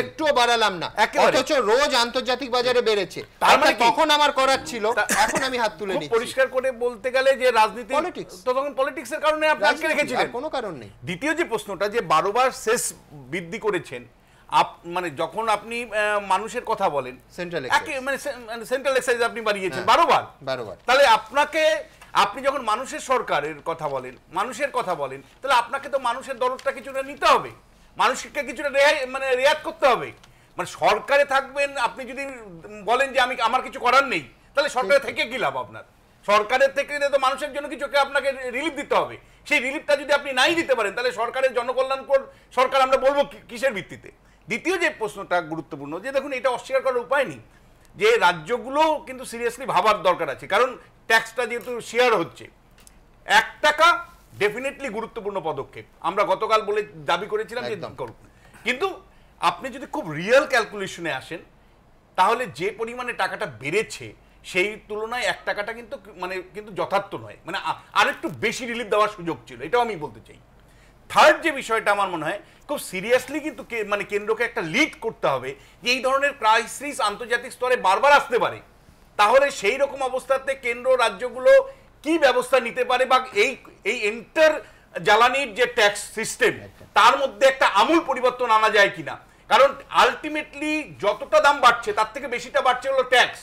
একটু বাড়ালাম না, অথচ রোজ আন্তর্জাতিক বাজারে বেড়েছে। তার মানে তখন আমার করার ছিল, এখন আমি হাত তুলে নিচ্ছি। পরিষ্কার করে বলতে গেলে যে রাজনীতি তখন পলিটিক্সের কারণে আপনি আটকে রেখেছিলেন, কোনো কারণ নেই। দ্বিতীয় যে প্রশ্নটা যে 12 বার সেস বৃদ্ধি করেছেন, মানে যখন আপনি মানুষের কথা বলেন, সেন্ট্রাল এক্সাইজ আপনি বাড়িয়েছেন 12 বার, তাহলে আপনি যখন মানুষের সরকারের কথা বলেন, মানুষের কথা বলেন, তাহলে আপনাকে তো মানুষের দরদটা কিছুটা নিতে হবে, মানুষকে কিছুটা রেয়াত করতে হবে। মানে সরকারে থাকবেন, আপনি যদি বলেন যে আমার কিছু করার নেই, তাহলে সরকারে থেকে কি লাভ আপনার? সরকারের থেকে তো মানুষের জন্য কিছু আপনাকে রিলিফ দিতে হবে। সেই রিলিফটা যদি আপনি নাই দিতে পারেন, তাহলে সরকারের জনকল্যাণকর সরকার আমরা বলবো কিসের ভিত্তিতে? দ্বিতীয় যে প্রশ্নটা গুরুত্বপূর্ণ, যে দেখুন এটা অস্বীকার করার উপায় নেই যে রাজ্যগুলো কিন্তু সিরিয়াসলি ভাবার দরকার আছে, কারণ ট্যাক্সটা যেহেতু শেয়ার হচ্ছে, 1 টাকা ডেফিনেটলি গুরুত্বপূর্ণ পদক্ষেপ। আমরা গতকাল বলে দাবি করেছিলাম যে করুন, কিন্তু আপনি যদি খুব রিয়েল ক্যালকুলেশনে আসেন, তাহলে যে পরিমাণে টাকাটা বেড়েছে সেই তুলনায় 1 টাকাটা কিন্তু যথার্থ নয়, মানে আরেকটু বেশি রিলিফ দেওয়ার সুযোগ ছিল, এটাও আমি বলতে চাই। থার্ড যে বিষয়টা আমার মনে হয় খুব সিরিয়াসলি কিন্তু কেন্দ্রকে একটা লিড করতে হবে যে এই ধরনের ক্রাইসিস আন্তর্জাতিক স্তরে বারবার আসতে পারে, তাহলে সেই রকম অবস্থাতে কেন্দ্র রাজ্যগুলো কি ব্যবস্থা নিতে পারে, বা এই এন্টার জ্বালানির যে ট্যাক্স সিস্টেম তার মধ্যে একটা আমূল পরিবর্তন আনা যায় কিনা। কারণ আলটিমেটলি যতটা দাম বাড়ছে তার থেকে বেশিটা বাড়ছে হলো ট্যাক্স।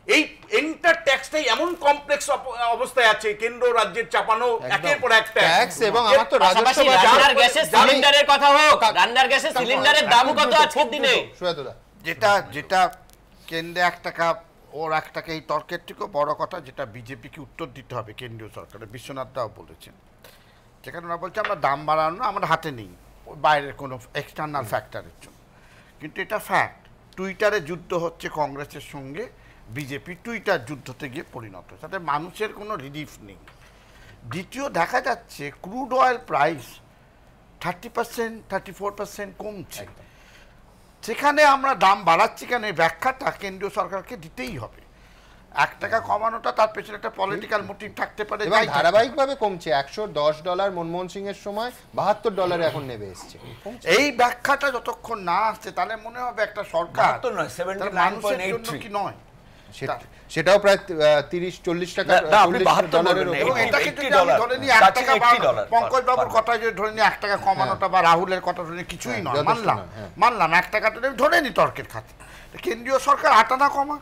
এই এন্টার ট্যাক্সটাই এমন কমপ্লেক্স অবস্থায় আছে, কেন্দ্র রাজ্যের চাপানো একের পর এক ট্যাক্স, এবং আমার তো রাজস্ব রান্নার গ্যাসের সিলিন্ডারের কথা হোক, রান্নার গ্যাসের সিলিন্ডারের দাম কত আজকের দিনে? যেটা কেন্দ্রে 1 টাকা ওর 1 টাকা, এই তর্কের থেকেও বড় কথা যেটা বিজেপিকে উত্তর দিতে হবে কেন্দ্রীয় সরকারের, বিশ্বনাথ দাও বলেছেন, যেখানে ওরা বলছে আমরা দাম বাড়ানো আমাদের হাতে নেই, বাইরের কোনো এক্সটার্নাল ফ্যাক্টরের জন্য। কিন্তু এটা ফ্যাক্ট, টুইটারে যুদ্ধ হচ্ছে কংগ্রেসের সঙ্গে, বিজেপি টুইটার যুদ্ধতে গিয়ে পরিণত, তাতে মানুষের কোনো রিলিফ নেই। দ্বিতীয় দেখা যাচ্ছে ক্রুড অয়েল প্রাইস 30% 34% কমছে, সেখানে আমরা দাম বাড়াচ্ছি কেন, এই ব্যাখ্যাটা কেন্দ্রীয় সরকারকে দিতেই হবে। 1 টাকা কমানোটা তার পেছনে একটা পলিটিক্যাল মোটিভ থাকতে পারে, ধারাবাহিকভাবে কমছে। $110 মনমোহন সিং এর সময় $72 এখন নেমে এসছে। এই ব্যাখ্যাটা যতক্ষণ না আসছে তাহলে মনে হবে একটা সরকার মানুষের জন্য কি নয়, সেটাও প্রায় 30-40 টাকা ডলারের, এবং এটাকে যদি আমি ধরে নিই 1 টাকা, পঙ্কজ বাবুর কথা যদি ধরে নিই 1 টাকা কমানোটা বা রাহুলের কথা ধরে নিই কিছুই নয়, মানলাম 1 টাকাটা ধরে নিই তর্কের খাতে, কেন্দ্রীয় সরকার 8 আনা কমা,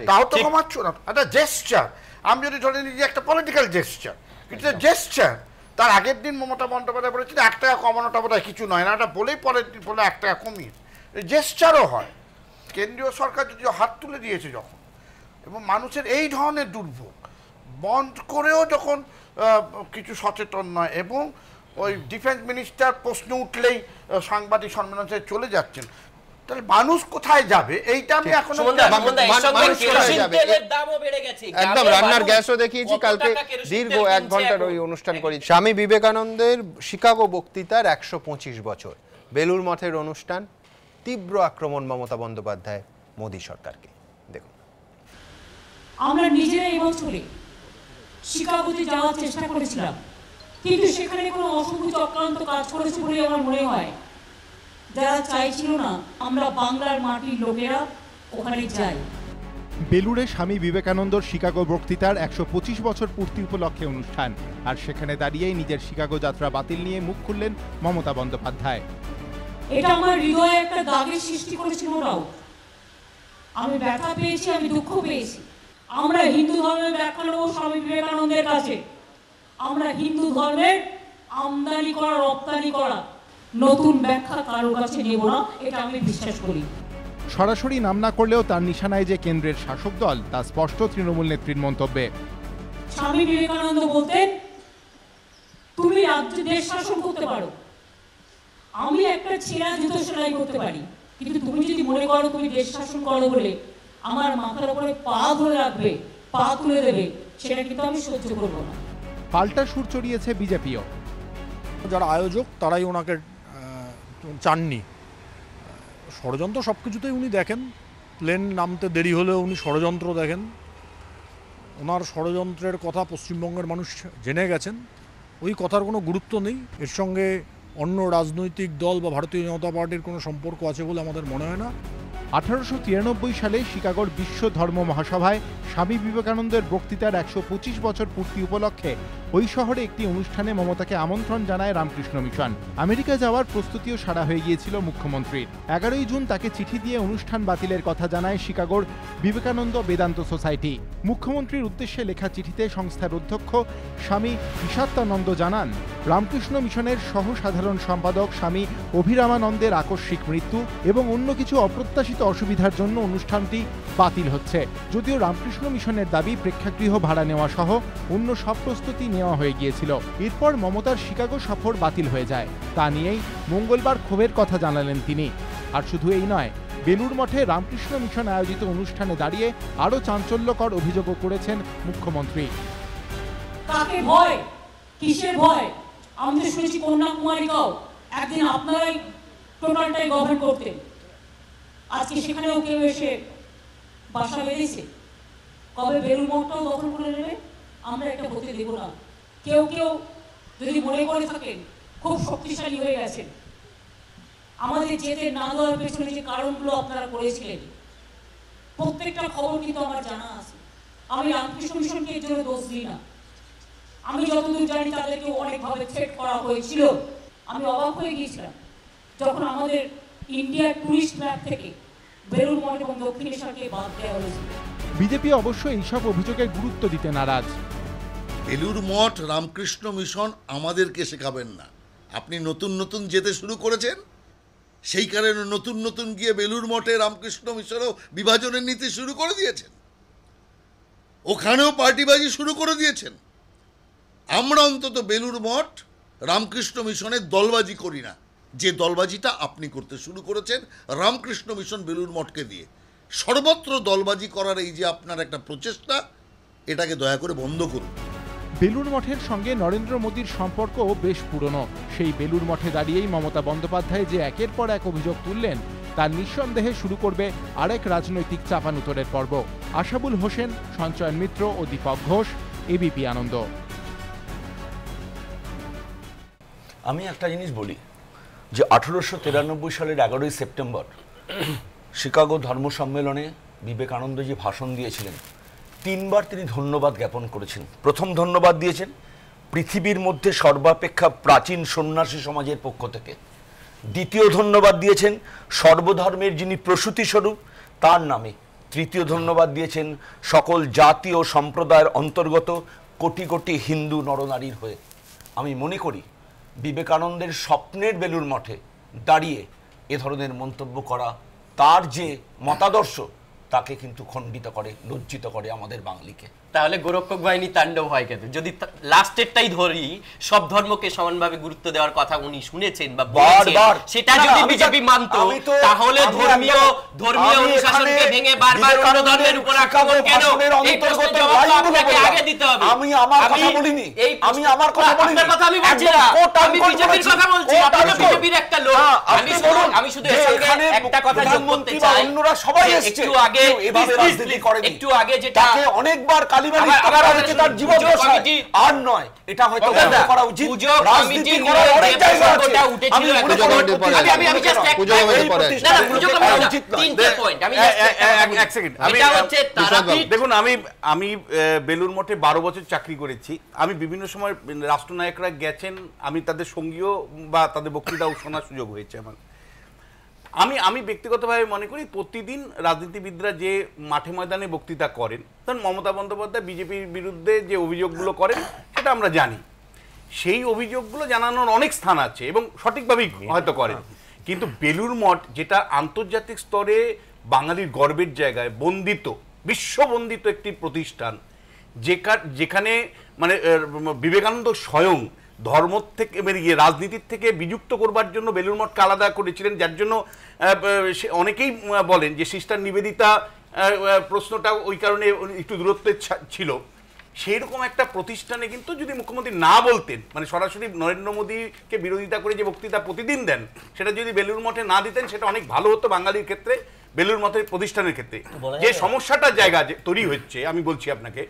তাও তো কমাচ্ছ না, একটা জেস্টার। আমি যদি ধরে নিই যে একটা পলিটিক্যাল জেস্টার, কিন্তু জেস্টার তার আগের দিন মমতা বন্দ্যোপাধ্যায় বলেছিল 1 টাকা কমানোটা বোধহয় কিছু নয় না, এটা বলেই পরের দিন বলে 1 টাকা কমিয়ে, জেস্টারও হয়। কেন্দ্রীয় সরকার যদি হাত তুলে দিয়েছে যখন, এবং মানুষের এই ধরনের দুর্ভোগ বন্ধ করেও যখন কিছু সচেতন নয়, এবং ওই ডিফেন্স মিনিস্টার প্রশ্ন উঠলেই সাংবাদিক সম্মেলনে চলে যাচ্ছেন, তাহলে মানুষ কোথায় যাবে? এইটা আমি এখনো একদম রান্নার গ্যাসও দেখিয়েছি কালকে, দীর্ঘ 1 ঘন্টার ওই অনুষ্ঠান করি। স্বামী বিবেকানন্দের শিকাগো বক্তৃতার 125 বছর, বেলুড় মঠের অনুষ্ঠান, তীব্র আক্রমণ মমতা বন্দ্যোপাধ্যায় মোদী সরকারকে। দেখুন, আমরা নিজেরা এই বছরে শিকাগোতে যাওয়ার চেষ্টা করেছিলাম, কিন্তু সেখানে কোনো অশুভ চক্রান্ত কাজ করেছে বলে আমার মনে হয়। যারা চাইছিল না আমরা বাংলার মাটির লোকেরা ওখানে যাই। বেলুড়ে স্বামী বিবেকানন্দর শিকাগো বক্তৃতার 125 বছর পূর্তি উপলক্ষে অনুষ্ঠান, আর সেখানে দাঁড়িয়েই নিজের শিকাগো যাত্রা বাতিল নিয়ে মুখ খুললেন মমতা বন্দ্যোপাধ্যায়। এটা আমার হৃদয়ে একটা দাগের সৃষ্টি করেছিল ওরাও। আমি ব্যথা পেয়েছি, আমি দুঃখ পেয়েছি। আমরা হিন্দু ধর্মের ব্যাখ্যা নেব স্বামী বিবেকানন্দের কাছে। আমরা হিন্দু ধর্মের আমদানি করা রপ্তানি করা নতুন ব্যাখ্যা কারোর কাছে নেব না, এটা আমি বিশ্বাস করি। সরাসরি নাম না করলেও তার নিশানায় যে কেন্দ্রের শাসক দল তা স্পষ্ট তৃণমূল নেত্রীর মন্তব্যে। স্বামী বিবেকানন্দ বলতেন, তুমি রাজ্য দেশ শাসন করতে পারো, আমি একটা ছেঁড়া জুতো সেলাই করতে পারি, কিন্তু তুমি যদি মনে করো তুমি দেশ শাসন করো বলে আমার মাথার উপরে পা ধরে রাখবে, পা তুলে দেবে, সেটা কিন্তু আমি সহ্য করবো না। পাল্টা সুর চড়িয়েছে বিজেপিও। যারা আয়োজক তারাই ওনাকে চাননি। ষড়যন্ত্র সব কিছুতেই উনি দেখেন, প্লেন নামতে দেরি হলেও উনি ষড়যন্ত্র দেখেন। ওনার ষড়যন্ত্রের কথা পশ্চিমবঙ্গের মানুষ জেনে গেছেন, ওই কথার কোনো গুরুত্ব নেই। এর সঙ্গে অন্য রাজনৈতিক দল বা ভারতীয় জনতা পার্টির কোনো সম্পর্ক আছে বলে আমাদের মনে হয় না। 1893 সালে শিকাগোর বিশ্ব ধর্ম মহাসভায় স্বামী বিবেকানন্দের বক্তৃতার 125 বছর পূর্তি উপলক্ষে ওই শহরে একটি অনুষ্ঠানে মমতাকে আমন্ত্রণ জানায় রামকৃষ্ণ মিশন। আমেরিকা যাওয়ার প্রস্তুতিও সারা হয়ে গিয়েছিল মুখ্যমন্ত্রীর। 11 জুন তাকে চিঠি দিয়ে অনুষ্ঠান বাতিলের কথা জানায় শিকাগোর বিবেকানন্দ বেদান্ত সোসাইটি। মুখ্যমন্ত্রীর উদ্দেশ্যে লেখা চিঠিতে সংস্থার অধ্যক্ষ স্বামী ঈশাত্যানন্দ জানান, রামকৃষ্ণ মিশনের সহ সাধারণ সম্পাদক স্বামী অভিরামানন্দের আকস্মিক মৃত্যু এবং অন্য কিছু অপ্রত্যাশিত অসুবিধার জন্য অনুষ্ঠানটি বাতিল হচ্ছে। যদিও রামকৃষ্ণ মিশনের দাবি প্রেক্ষাগৃহ ভাড়া নেওয়া সহ অন্য সব প্রস্তুতি নেওয়া হয়ে গিয়েছিল। এরপর মমতার শিকাগো সফর বাতিল হয়ে যায়। তা নিয়েই মঙ্গলবার ক্ষোভের কথা জানালেন তিনি। আর শুধু এই নয়, বেলুড় মঠে রামকৃষ্ণ মিশন আয়োজিত অনুষ্ঠানে দাঁড়িয়ে আরও চাঞ্চল্যকর অভিযোগও করেছেন মুখ্যমন্ত্রী। কাকে ভয়, কিসের ভয়? আমি তো শুনেছি কন্যাকুমারিকাও একদিন আপনারাই টোটালটাই গভর্ন করতেন। আজকে সেখানেও কেউ এসে বাসা বেঁধেছে। কবে বেলুড় মঠটাও দখল করে নেবে আমরা এটা হতে দেব না। কেউ কেউ যদি মনে করে থাকেন খুব শক্তিশালী হয়ে গেছেন, আমাদের যেতে না দেওয়ার পেছনে যে কারণগুলো আপনারা করেছিলেন প্রত্যেকটা খবর কিন্তু আমার জানা আছে। আমি রামকৃষ্ণ মিশনকে এর জন্য দোষ দিই না। আমি যতদূর জানি তাদেরকে অনেকভাবে থ্রেট করা হয়েছিল। আমি অবাক হয়ে গিয়েছিলাম যখন আমাদের ইন্ডিয়ার টুরিস্ট ম্যাপ থেকে বেলুড় মঠ এবং দক্ষিণেশ্বরকে বাদ দেওয়া হয়েছিল। বিজেপি অবশ্য এইসব অভিযোগের গুরুত্ব দিতে নারাজ। বেলুড় মঠ রামকৃষ্ণ মিশন আমাদেরকে শেখাবেন না। আপনি নতুন নতুন যেতে শুরু করেছেন, সেই কারণে নতুন নতুন গিয়ে বেলুড় মঠে রামকৃষ্ণ মিশনও বিভাজনের নীতি শুরু করে দিয়েছেন, ওখানেও পার্টিবাজি শুরু করে দিয়েছেন। আমরা অন্তত বেলুড় মঠ রামকৃষ্ণ মিশনের দলবাজি করি না। যে দলবাজিটা আপনি করতে শুরু করেছেন রামকৃষ্ণ মিশন বেলুড় মঠকে দিয়ে, সর্বত্র দলবাজি করার এই যে আপনার একটা প্রচেষ্টা, এটাকে দয়া করে বন্ধ করুন। বেলুড় মঠের সঙ্গে নরেন্দ্র মোদীর সম্পর্কও বেশ পুরনো। সেই বেলুড় মঠে দাঁড়িয়েই মমতা বন্দ্যোপাধ্যায় যে একের পর এক অভিযোগ তুললেন, তার নিঃসন্দেহে শুরু করবে আরেক রাজনৈতিক চাপানুতরের পর্ব। আশাবুল হোসেন, সঞ্চয়ন মিত্র ও দীপক ঘোষ, এবিপি আনন্দ। আমি একটা জিনিস বলি যে 1893 সালের 11ই সেপ্টেম্বর শিকাগো ধর্ম সম্মেলনে বিবেকানন্দ যে ভাষণ দিয়েছিলেন, 3 বার তিনি ধন্যবাদ জ্ঞাপন করেছেন। প্রথম ধন্যবাদ দিয়েছেন পৃথিবীর মধ্যে সর্বাপেক্ষা প্রাচীন সন্ন্যাসী সমাজের পক্ষ থেকে। দ্বিতীয় ধন্যবাদ দিয়েছেন সর্বধর্মের যিনি প্রসূতি স্বরূপ তার নামে। তৃতীয় ধন্যবাদ দিয়েছেন সকল জাতি ও সম্প্রদায়ের অন্তর্গত কোটি কোটি হিন্দু নরনারীর হয়ে। আমি মনে করি বিবেকানন্দের স্বপ্নের বেলুড় মঠে দাঁড়িয়ে এ ধরনের মন্তব্য করা, তার যে মতাদর্শ তাকে কিন্তু খণ্ডিত করে, লজ্জিত করে আমাদের বাঙালিকে। তাহলে গোরক্ষক বাহিনী তাণ্ডব হয় কেন? যদি লাস্টেরটাই ধরি, সব ধর্মকে সমানভাবে গুরুত্ব দেওয়ার কথা উনি শুনেছেন বা বলেছেন, সেটা যদি বিজেপি মানতো, তাহলে ধর্মীয় অনুশাসনকে ভেঙে বারবার অন্য ধর্মের উপর আক্রমণ কেন? এই প্রশ্নের জবাব আপনাকে আগে দিতে হবে। আমি আমার কথা বলিনি, আমি আমার কথা বলিনি, আপনার কথা আমি বলছি না, আমি বিজেপির কথা বলছি। আপনি তো বিজেপির একটা লোক। আমি শুধু এর সঙ্গে একটা কথা যোগ করতে চাই, অন্যরা সবাই এসেছে একটু আগে এভাবে রাজনীতি করেনি, একটু আগে যেটা অনেকবার তার জীবন আর নয়, এটা হয়তো করা উচিত। রাজনীতি করার অনেক জায়গা আছে। আমি দেখুন, আমি বেলুড় মঠে 12 বছর চাকরি করেছি। আমি বিভিন্ন সময় রাষ্ট্রনায়করা গেছেন, আমি তাদের সঙ্গীও বা তাদের বক্তৃতাও শোনার সুযোগ হয়েছে আমার। আমি ব্যক্তিগতভাবে মনে করি প্রতিদিন রাজনীতিবিদরা যে মাঠে ময়দানে বক্তৃতা করেন, তখন মমতা বন্দ্যোপাধ্যায় বিজেপির বিরুদ্ধে যে অভিযোগগুলো করেন সেটা আমরা জানি। সেই অভিযোগগুলো জানানোর অনেক স্থান আছে এবং সঠিকভাবেই হয়তো করেন, কিন্তু বেলুড় মঠ যেটা আন্তর্জাতিক স্তরে বাঙালির গর্বের জায়গায় বন্দিত, বিশ্ববন্দিত একটি প্রতিষ্ঠান, যেখানে মানে বিবেকানন্দ স্বয়ং ধর্ম থেকে রাজনীতির থেকে বিযুক্ত করবার জন্য বেলুড় মঠকে আলাদা করেছিলেন, যার জন্য অনেকেই বলেন যে সিস্টার নিবেদিতা প্রশ্নটা ওই কারণে একটু দূরত্বে ছিল। সেই রকম একটা প্রতিষ্ঠানে কিন্তু যদি মুখ্যমন্ত্রী না বলতেন, মানে সরাসরি নরেন্দ্র মোদীকে বিরোধিতা করে যে বক্তৃতা প্রতিদিন দেন, সেটা যদি বেলুড় মঠে না দিতেন সেটা অনেক ভালো হতো বাঙালির ক্ষেত্রে, বেলুড় মঠের প্রতিষ্ঠানের ক্ষেত্রে। যে সমস্যাটার জায়গা তৈরি হচ্ছে, আমি বলছি আপনাকে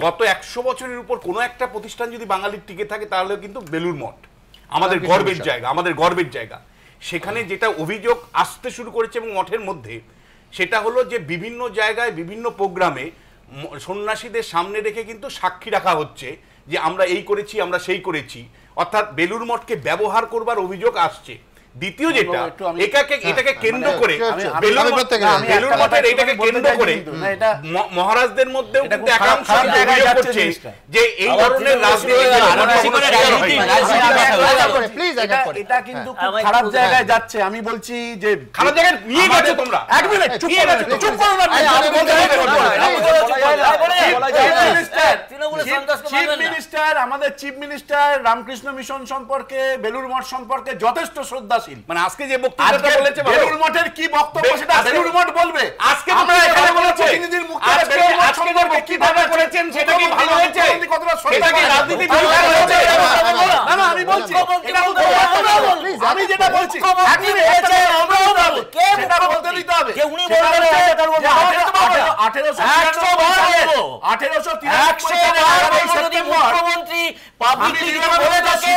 গত 100 বছরের উপর কোনো একটা প্রতিষ্ঠান যদি বাঙালির টিকে থাকে তাহলে কিন্তু বেলুড় মঠ আমাদের গর্বের জায়গা, আমাদের গর্বের জায়গা। সেখানে যেটা অভিযোগ আসতে শুরু করেছে এবং মঠের মধ্যে, সেটা হলো যে বিভিন্ন জায়গায় বিভিন্ন প্রোগ্রামে সন্ন্যাসীদের সামনে রেখে কিন্তু সাক্ষী রাখা হচ্ছে যে আমরা এই করেছি, আমরা সেই করেছি, অর্থাৎ বেলুড় মঠকে ব্যবহার করবার অভিযোগ আসছে। দ্বিতীয় যেটা, এটাকে কেন্দ্র করে বেলুড় মঠের এটাকে কেন্দ্র করে মহারাজদের মধ্যেও কিন্তু একাংশ অভিযোগ করছে যে এই ধরনের এটা কিন্তু খারাপ জায়গায় যাচ্ছে। আমি বলছি যে খারাপ জায়গায় নিয়ে গেছে তোমরা। এক মিনিট চুপ করো না। আমাদের চিফ মিনিস্টার রামকৃষ্ণ মিশন সম্পর্কে, বেলুড় মঠ সম্পর্কে যথেষ্ট শ্রদ্ধাশীল। মানে আজকে যে বক্তব্যটা বলেছে বেলুড় মঠের কি বক্তব্য সেটা বেলুড় মঠ বলবে। আজকে আমরা এখানে বলেছি প্রতিনিধির মুখে বেলুড় মঠ সম্পর্কে কি ধারণা করেছেন সেটা কি ভালো হয়েছে, সেটা কি রাজনীতি বিরোধী হয়েছে? না না, আমি বলছি এটা আমি যেটা বলছি আমরাও বলবো কে বলতে দিতে হবে যে উনি বলবেন 1893 যদি মুখ্যমন্ত্রী পাবলিকলি বলে থাকে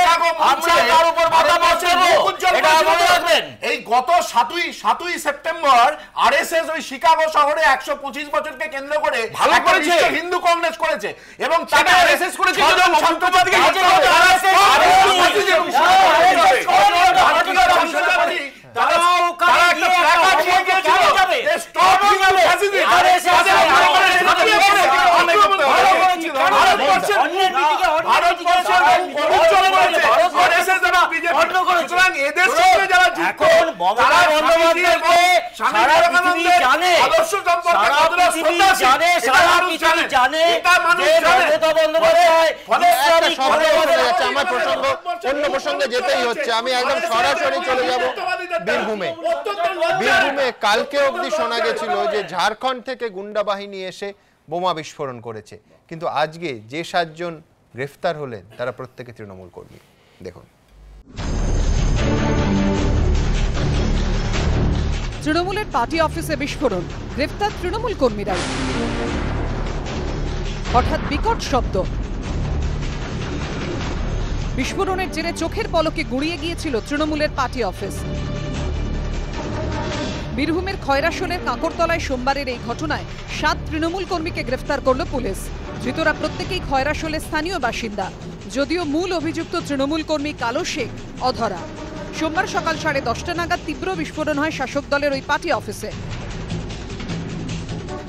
আমরা তার উপর মাথা বসাবো। এটা মনে রাখবেন, এই গত 7ই সেপ্টেম্বর আরএসএস ওই শিকাগো শহরে 125 বছরকে কেন্দ্র করে ভালো করেছে, হিন্দু কংগ্রেস করেছে এবং তাকে আরএসএস করেছে সন্ত্রাসবাদীকে অন্য প্রসঙ্গে যেতেই হচ্ছে। আমি একদম সরাসরি চলে যাব বীরভূমে। বীরভূমে কালকে অবধি শোনা গেছিল যে ঝাড়খণ্ড থেকে গুন্ডা বাহিনী এসে বোমা বিস্ফোরণ করেছে, কিন্তু আজকে যে 7 জন গ্রেফতার হলেন তারা প্রত্যেকে তৃণমূল কর্মী। দেখুন, তৃণমূলের পার্টি অফিসে বিস্ফোরণ, গ্রেফতার তৃণমূল কর্মীরাই। হঠাৎ বিকট শব্দ, বিস্ফোরণের জেরে চোখের পলকে গুঁড়িয়ে গিয়েছিল তৃণমূলের পার্টি অফিস। বীরভূমের খয়রাশোলের কাঁকরতলায় সোমবারের এই ঘটনায় 7 তৃণমূল কর্মীকে গ্রেফতার করল পুলিশ। ধৃতরা প্রত্যেকেই খয়রাশোলের স্থানীয় বাসিন্দা, যদিও মূল অভিযুক্ত তৃণমূল কর্মী কালো শেখ অধরা। সোমবার সকাল 10:30 নাগাদ তীব্র বিস্ফোরণ হয় শাসক দলের ওই পার্টি অফিসে।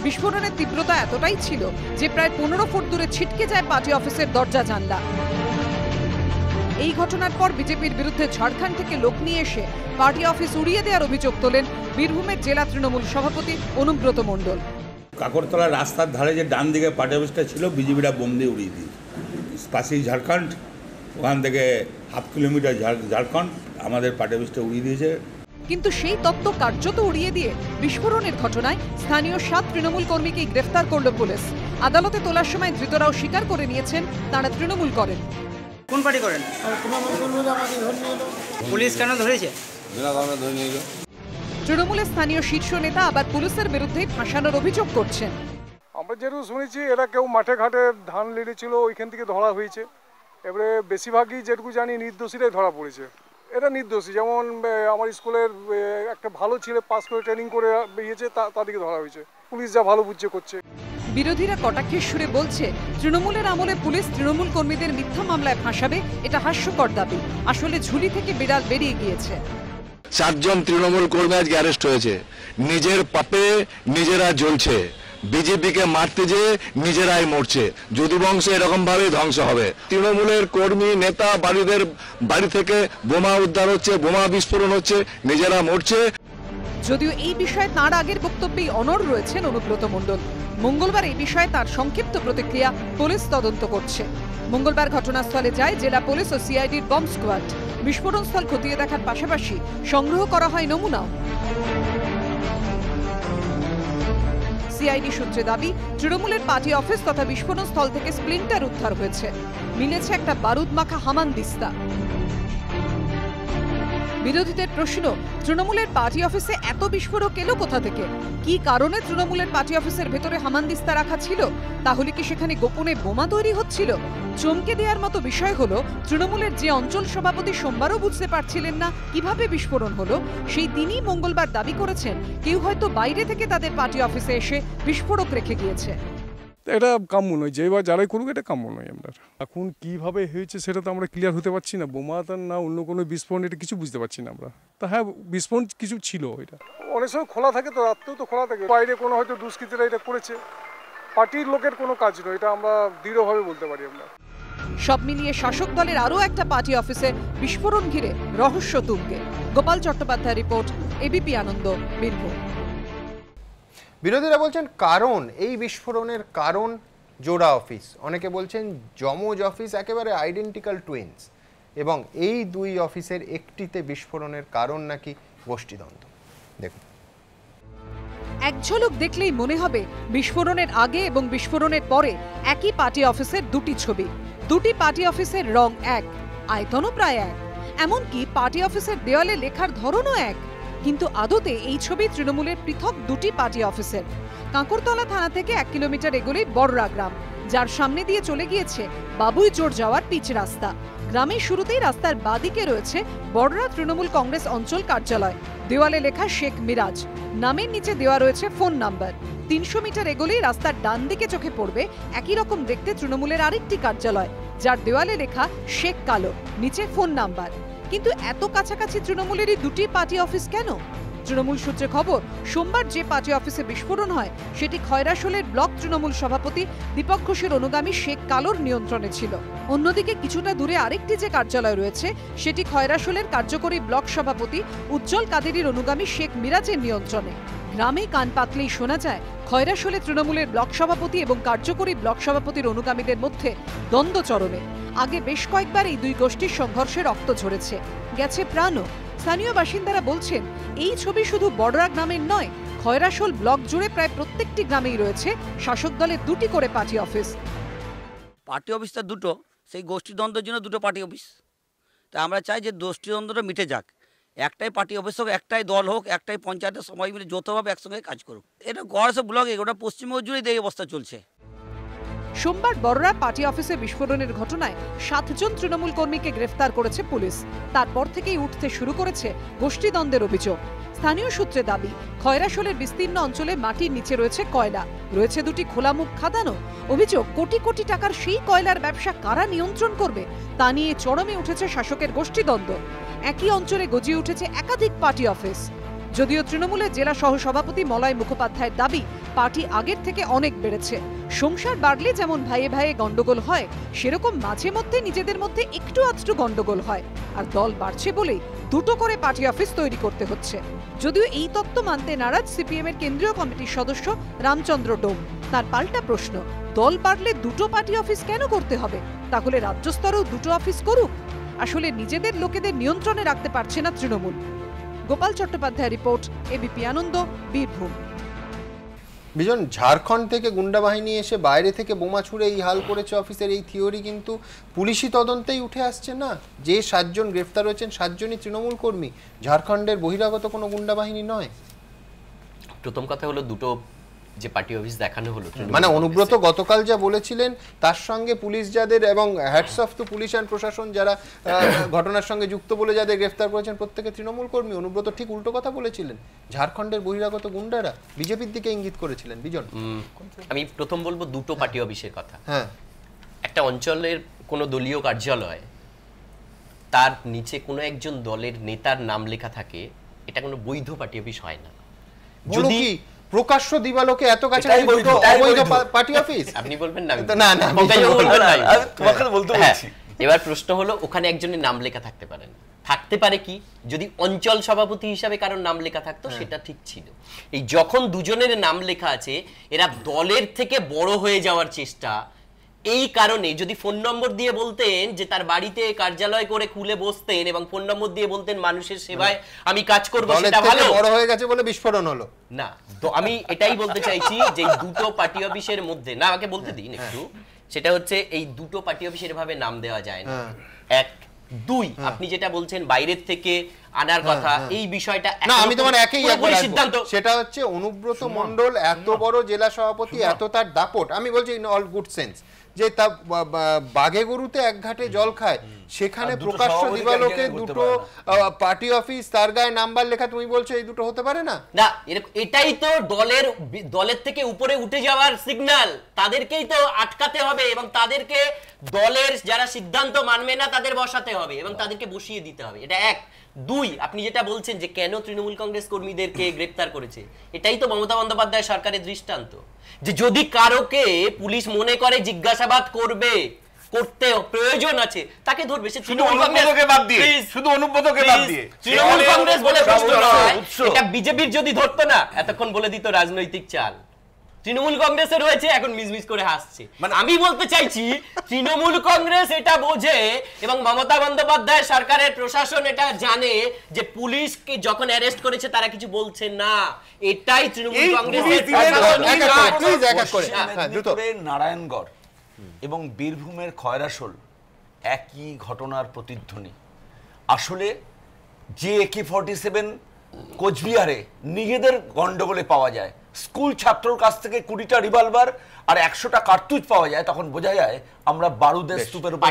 বিস্ফোরণের তীব্রতা এতটাই ছিল যে প্রায় 15 ফুট দূরে ছিটকে যায় পার্টি অফিসের দরজা জানলা। এই ঘটনার পর বিজেপির বিরুদ্ধে ঝাড়খণ্ড থেকে লোক নিয়ে এসে পার্টি অফিস উড়িয়ে দেওয়ার অভিযোগ তোলেন বীরভূমের জেলা তৃণমূল সভাপতি অনুব্রত মণ্ডল। কাকরতলা রাস্তার ধারে যে ডান দিকে পার্টি অফিসটা ছিল বিজেপিরা বোম দিয়ে উড়িয়ে দিই। পাশেই ঝাড়খণ্ড, ওখান থেকে 1/2 কিলোমিটার ঝাড়খণ্ড, আমাদের পার্টি অফিসটা উড়িয়ে দিয়েছে। কিন্তু সেই তত্ত্ব কার্যত উড়িয়ে দিয়ে বিস্ফোরণের ঘটনায় স্থানীয় 7 তৃণমূল কর্মীকে গ্রেফতার করল পুলিশ। আদালতে তোলার সময় ধৃতরাও স্বীকার করে নিয়েছেন তারা তৃণমূল করেন। কোন পার্টি করেন? পুলিশ কেন ধরেছে? তৃণমূলের স্থানীয় শীর্ষ নেতা আবার পুলিশের বিরুদ্ধে ফাঁসানোর অভিযোগ করছেন। আমরা যেটুকু শুনেছি এরা কেউ মাঠে ঘাটে ধান লেড়েছিল, ওইখান থেকে ধরা হয়েছে। এবারে বেশিরভাগই যেটুকু জানি নির্দোষীরাই ধরা পড়েছে। এটা নির্দোষী, যেমন আমার স্কুলের একটা ভালো ছেলে পাস করে ট্রেনিং করে বেরিয়েছে, তাদেরকে ধরা হয়েছে। পুলিশ যা ভালো বুঝছে করছে। বিরোধীরা কটাক্ষের সুরে বলছে তৃণমূলের আমলে পুলিশ তৃণমূল কর্মীদের মিথ্যা মামলায় ফাঁসাবে, এটা হাস্যকর দাবি। আসলে ঝুলি থেকে বিড়াল বেরিয়ে গিয়েছে। 7 জন তৃণমূল কর্মী আজকে অ্যারেস্ট হয়েছে। নিজের পাপে নিজেরা জ্বলছে, বিজেপিকে মারতে যে নিজেরাই মরছে। যদু বংশ এরকম ভাবে ধ্বংস হবে। তৃণমূলের কর্মী নেতা বাড়ি থেকে বোমা উদ্ধার হচ্ছে, বোমা বিস্ফোরণ হচ্ছে, নিজেরা মরছে। যদিও এই বিষয়ে তাঁর আগের বক্তব্যেই অনড় রয়েছেন অনুব্রত মণ্ডল। মঙ্গলবার এই বিষয়ে তার সংক্ষিপ্ত প্রতিক্রিয়া, পুলিশ তদন্ত করছে। মঙ্গলবার ঘটনাস্থলে যায় জেলা পুলিশ ও সিআইডির বম্ব স্কোয়াড। বিস্ফোরণস্থল খতিয়ে দেখার পাশাপাশি সংগ্রহ করা হয় নমুনাও। সিআইডি সূত্রে দাবি, তৃণমূলের পার্টি অফিস তথা বিস্ফোরণস্থল থেকে স্প্লিন্টার উদ্ধার হয়েছে। মিলেছে একটা বারুদ মাখা হামানদিস্তা। বিরোধীদের প্রশ্ন, তৃণমূলের পার্টি অফিসে এত বিস্ফোরক এলো কোথা থেকে? কি কারণে তৃণমূলের পার্টি অফিসের ভেতরে হামানদিস্তা রাখা ছিল? তাহলে কি সেখানে গোপনে বোমা তৈরি হচ্ছিল? চমকে দেওয়ার মতো বিষয় হলো, তৃণমূলের যে অঞ্চল সভাপতি সোমবারও বুঝতে পারছিলেন না কিভাবে বিস্ফোরণ হলো, সেই দিনই মঙ্গলবার দাবি করেছেন কেউ হয়তো বাইরে থেকে তাদের পার্টি অফিসে এসে বিস্ফোরক রেখে গিয়েছে। এটা কাম্য নয়, যে বা যারাই করুক এটা কাম্য নয়। আমরা এখন কিভাবে হয়েছে সেটা তো আমরা ক্লিয়ার হতে পারছি না, বোমা না অন্য কোনো বিস্ফোরণ, এটা কিছু বুঝতে পারছি না আমরা। তা হ্যাঁ, বিস্ফোরণ কিছু ছিল। এটা অনেক সময় খোলা থাকে, তো রাত্রেও তো খোলা থাকে, বাইরে কোনো হয়তো দুষ্কৃতীরা এটা করেছে, পার্টির লোকের কোনো কাজ নয়, এটা আমরা দৃঢ়ভাবে বলতে পারি। আমরা সব মিলিয়ে শাসক দলের আরও একটা পার্টি অফিসে বিস্ফোরণ ঘিরে রহস্য তুঙ্গে। গোপাল চট্টোপাধ্যায় রিপোর্ট, এবিপি আনন্দ, বীরভূম। বিরোধীরা বলছেন কারণ, এই বিস্ফোরণের কারণ জোড়া অফিস, অনেকে বলছেন যমজ অফিস, একেবারে আইডেন্টিক্যাল টুইনস, এবং এই দুই অফিসের একটিতে বিস্ফোরণের কারণ নাকি গোষ্ঠীদ্বন্দ্ব। দেখুন, এক ঝলক দেখলেই মনে হবে বিস্ফোরণের আগে এবং বিস্ফোরণের পরে একই পার্টি অফিসের দুটি ছবি। দুটি পার্টি অফিসের রং এক, আয়তনও প্রায় এক, এমনকি পার্টি অফিসের দেওয়ালে লেখার ধরনও এক। কিন্তু আদতে এই ছবি তৃণমূলের পৃথক দুটি পার্টি অফিসের। কাঁকরতলা থানা থেকে 1 কিলোমিটার এগোলেই বড়রা গ্রাম, যার সামনে দিয়ে চলে গিয়েছে বাবুইচোর যাওয়ার পিচ রাস্তা। গ্রামের শুরুতেই রাস্তার বাদিকে রয়েছে বড়রা তৃণমূল কংগ্রেস অঞ্চল কার্যালয়, দেওয়ালে লেখা শেখ মিরাজ, নামের নিচে দেওয়া রয়েছে ফোন নাম্বার। 300 মিটার এগোলেই রাস্তার ডান দিকে চোখে পড়বে একই রকম দেখতে তৃণমূলের আরেকটি কার্যালয়, যার দেওয়ালে লেখা শেখ কালো, নিচে ফোন নাম্বার। কিন্তু এত কাছাকাছি তৃণমূলেরই দুটি পার্টি অফিস কেন? তৃণমূল সূত্রে খবর, সোমবার যে পার্টি অফিসে বিস্ফোরণ হয় সেটি খয়রাশোলের ব্লক তৃণমূল সভাপতি দীপক ঘোষের অনুগামী শেখ কালোর নিয়ন্ত্রণে ছিল। অন্যদিকে কিছুটা দূরে আরেকটি যে কার্যালয় রয়েছে সেটি খয়রাশোলের কার্যকরী ব্লক সভাপতি উজ্জ্বল কাদেরীর অনুগামী শেখ মিরাজের নিয়ন্ত্রণে। গ্রামে কান পাতলেই শোনা যায় খয়রাশোলে তৃণমূলের ব্লক সভাপতি এবং কার্যকরী ব্লক সভাপতির অনুগামীদের মধ্যে দ্বন্দ্ব চরমে। আগে বেশ কয়েকবার এই দুই গোষ্ঠীর সংঘর্ষে রক্ত ঝরেছে, গেছে প্রাণও। স্থানীয় বাসিন্দারা বলছেন এই ছবি শুধু বড়রা গ্রামের নয়, খয়রাশোল ব্লক জুড়ে প্রায় প্রত্যেকটি গ্রামেই রয়েছে শাসক দলের দুটি করে পার্টি অফিস। পার্টি অফিসটা দুটো, সেই গোষ্ঠীদ্বন্দ্বের জন্য দুটো পার্টি অফিস। তা আমরা চাই যে গোষ্ঠীদ্বন্দ্বটা মিটে যাক, একটাই পার্টি অফিস হোক, একটাই দল হোক, একটাই পঞ্চায়েতের সবাই মিলে যৌথভাবে একসঙ্গে কাজ করুক। এটা গড়াসে ব্লকে, গোটা পশ্চিমবঙ্গ জুড়ে এই অবস্থা চলছে। সোমবার বড়রা পার্টি অফিসে বিস্ফোরণের ঘটনায় 7 জন তৃণমূল কর্মীকে গ্রেফতার করেছে পুলিশ। তারপর থেকেই উঠতে শুরু করেছে গোষ্ঠীদ্বন্দ্বের অভিযোগ। স্থানীয় সূত্রে দাবি, খয়রাশোলের বিস্তীর্ণ অঞ্চলে মাটির নিচে রয়েছে কয়লা, রয়েছে দুটি খোলামুখ খাদানও। অভিযোগ, কোটি কোটি টাকার সেই কয়লার ব্যবসা কারা নিয়ন্ত্রণ করবে তা নিয়ে চরমে উঠেছে শাসকের গোষ্ঠীদ্বন্দ্ব। একই অঞ্চলে গজিয়ে উঠেছে একাধিক পার্টি অফিস। যদিও তৃণমূলের জেলা সহ সভাপতি মলয় মুখোপাধ্যায়ের দাবি, পার্টি আগের থেকে অনেক বেড়েছে। সংসার বাড়লে যেমন ভাইয়ে ভাইয়ে গন্ডগোল হয়, সেরকম মাঝে মধ্যে নিজেদের মধ্যে একটু আধটু গন্ডগোল হয়। আর দল বাড়ছে বলেই দুটো করে পার্টি অফিস তৈরি করতে হচ্ছে। যদিও এই তত্ত্ব মানতে নারাজ সিপিএম এর কেন্দ্রীয় কমিটির সদস্য রামচন্দ্র ডোম। তার পাল্টা প্রশ্ন, দল বাড়লে দুটো পার্টি অফিস কেন করতে হবে? তাহলে রাজ্য স্তরেও দুটো অফিস করুক। আসলে নিজেদের লোকেদের নিয়ন্ত্রণে রাখতে পারছে না তৃণমূল। গোপাল চট্টোপাধ্যায় রিপোর্ট, এবিপি আনন্দ, বীরভূম। বিজন, ঝাড়খণ্ড থেকে গুন্ডা বাহিনী এসে বাইরে থেকে বোমা ছুড়ে এই হাল করেছে অফিসের, এই থিওরি কিন্তু পুলিশি তদন্তেই উঠে আসছে না। যে 7 জন গ্রেফতার হয়েছেন 7 জনই তৃণমূল কর্মী, ঝাড়খণ্ডের বহিরাগত কোনো গুন্ডা বাহিনী নয়। প্রথম কথা হলো, দুটো যে পার্টি অফিস দেখানো হলো, মানে অনুব্রত গতকাল যা বলেছিলেন তার সঙ্গে পুলিশ যাদের, এবং hats off to police and প্রশাসন যারা ঘটনার সঙ্গে যুক্ত বলে যাদের গ্রেফতার করেছেন প্রত্যেকে তৃণমূল কর্মী। অনুব্রত ঠিক উল্টো কথা বলেছিলেন, ঝাড়খণ্ডের বহিরাগত গুন্ডারা বিজেপির দিকে ইঙ্গিত করেছিলেন। বিজন, আমি প্রথম বলবো দুটো পার্টি অফিসের কথা। হ্যাঁ, একটা অঞ্চলের কোনো দলীয় কার্যালয়, তার নিচে কোনো একজন দলের নেতার নাম লেখা থাকে, এটা কোনো বৈধ পার্টি অফিস হয় না। যদি প্রকাশ্য দিবালোকে এত কাছে অবৈধ পার্টি অফিস আপনি বলবেন না? না না, তোমাকে বলতে বলছি। এবার প্রশ্ন হলো, ওখানে একজনের নাম লেখা থাকতে পারে না। থাকতে পারে কি, যদি অঞ্চল সভাপতি হিসাবে কারোর নাম লেখা থাকতো সেটা ঠিক ছিল। এই যখন দুজনের নাম লেখা আছে, এরা দলের থেকে বড় হয়ে যাওয়ার চেষ্টা। এই কারণে যদি ফোন নম্বর দিয়ে বলতেন যে তার বাড়িতে কার্যালয় করে খুলে বসতেন এবং ফোন নম্বর দিয়ে বলতেন মানুষের সেবায় আমি কাজ করব, সেটা ভালো। বড় হয়ে গেছে বলে বিস্ফোরণ হলো না। তো আমি এটাই বলতে চাইছি যে দুটো পার্টি অফিসের মধ্যে, না আমাকে বলতে দিন একটু, সেটা হচ্ছে এই দুটো পার্টি অফিসের ভাবে নাম দেওয়া যায় না। এক, দুই, আপনি যেটা বলছেন বাইরের থেকে আনার কথা, এই বিষয়টা না, আমি তোমার একই সিদ্ধান্ত, সেটা হচ্ছে অনুব্রত মণ্ডল এত বড় জেলা সভাপতি, এত তার দাপট, আমি বলছি ইন অল গুড সেন্স, যে তা বাঘে গরুতে এক ঘাটে জল খায়, সেখানে প্রকাশ্য দিবালোকে দুটো পার্টি অফিস, তার গায়ে নাম্বার লেখা, তুমি বলছো এই দুটো হতে পারে না? না, এটাই তো দলের থেকে উপরে উঠে যাওয়ার সিগন্যাল, তাদেরকেই তো আটকাতে হবে এবং তাদেরকে দলের যারা সিদ্ধান্ত মানবে না তাদের বসাতে হবে এবং তাদেরকে বসিয়ে দিতে হবে, এটা এক। দুই, আপনি যেটা বলছেন যে কেন তৃণমূল কংগ্রেস কর্মীদেরকে গ্রেপ্তার করেছে, এটাই তো মমতা বন্দ্যোপাধ্যায় সরকারের দৃষ্টান্ত, যে যদি কারোকে পুলিশ মনে করে জিজ্ঞাসাবাদ করতে প্রয়োজন আছে তাকে ধরবে। সে তৃণমূল কংগ্রেসকে বাদ দিয়ে, শুধু অনুব্রতকে বাদ দিয়ে তৃণমূল কংগ্রেস বলে প্রশ্ন নয়, এটা বিজেপির যদি ধরতো না এতক্ষণ বলে দিত রাজনৈতিক চাল। তৃণমূল কংগ্রেসে রয়েছে, এখন মিসমিস করে হাসছে। মানে আমি বলতে চাইছি তৃণমূল কংগ্রেস এটা বোঝে এবং মমতা বন্দ্যোপাধ্যায় সরকারের প্রশাসন এটা জানে যে পুলিশকে যখন অ্যারেস্ট করেছে তারা কিছু বলছে না, এটাই তৃণমূল কংগ্রেসের নারায়ণগড় এবং বীরভূমের খয়রাশোল একই ঘটনার প্রতিধ্বনি। আসলে যে AK-47 কোচবিহারে নিজেদের গন্ডগোলে পাওয়া যায়, স্কুল ছাত্রর কাছ থেকে 20টা রিভলভার আর 100টা কার্তুজ পাওয়া যায়, তখন বোঝা যায় আমরা বারুদের স্তূপের উপর।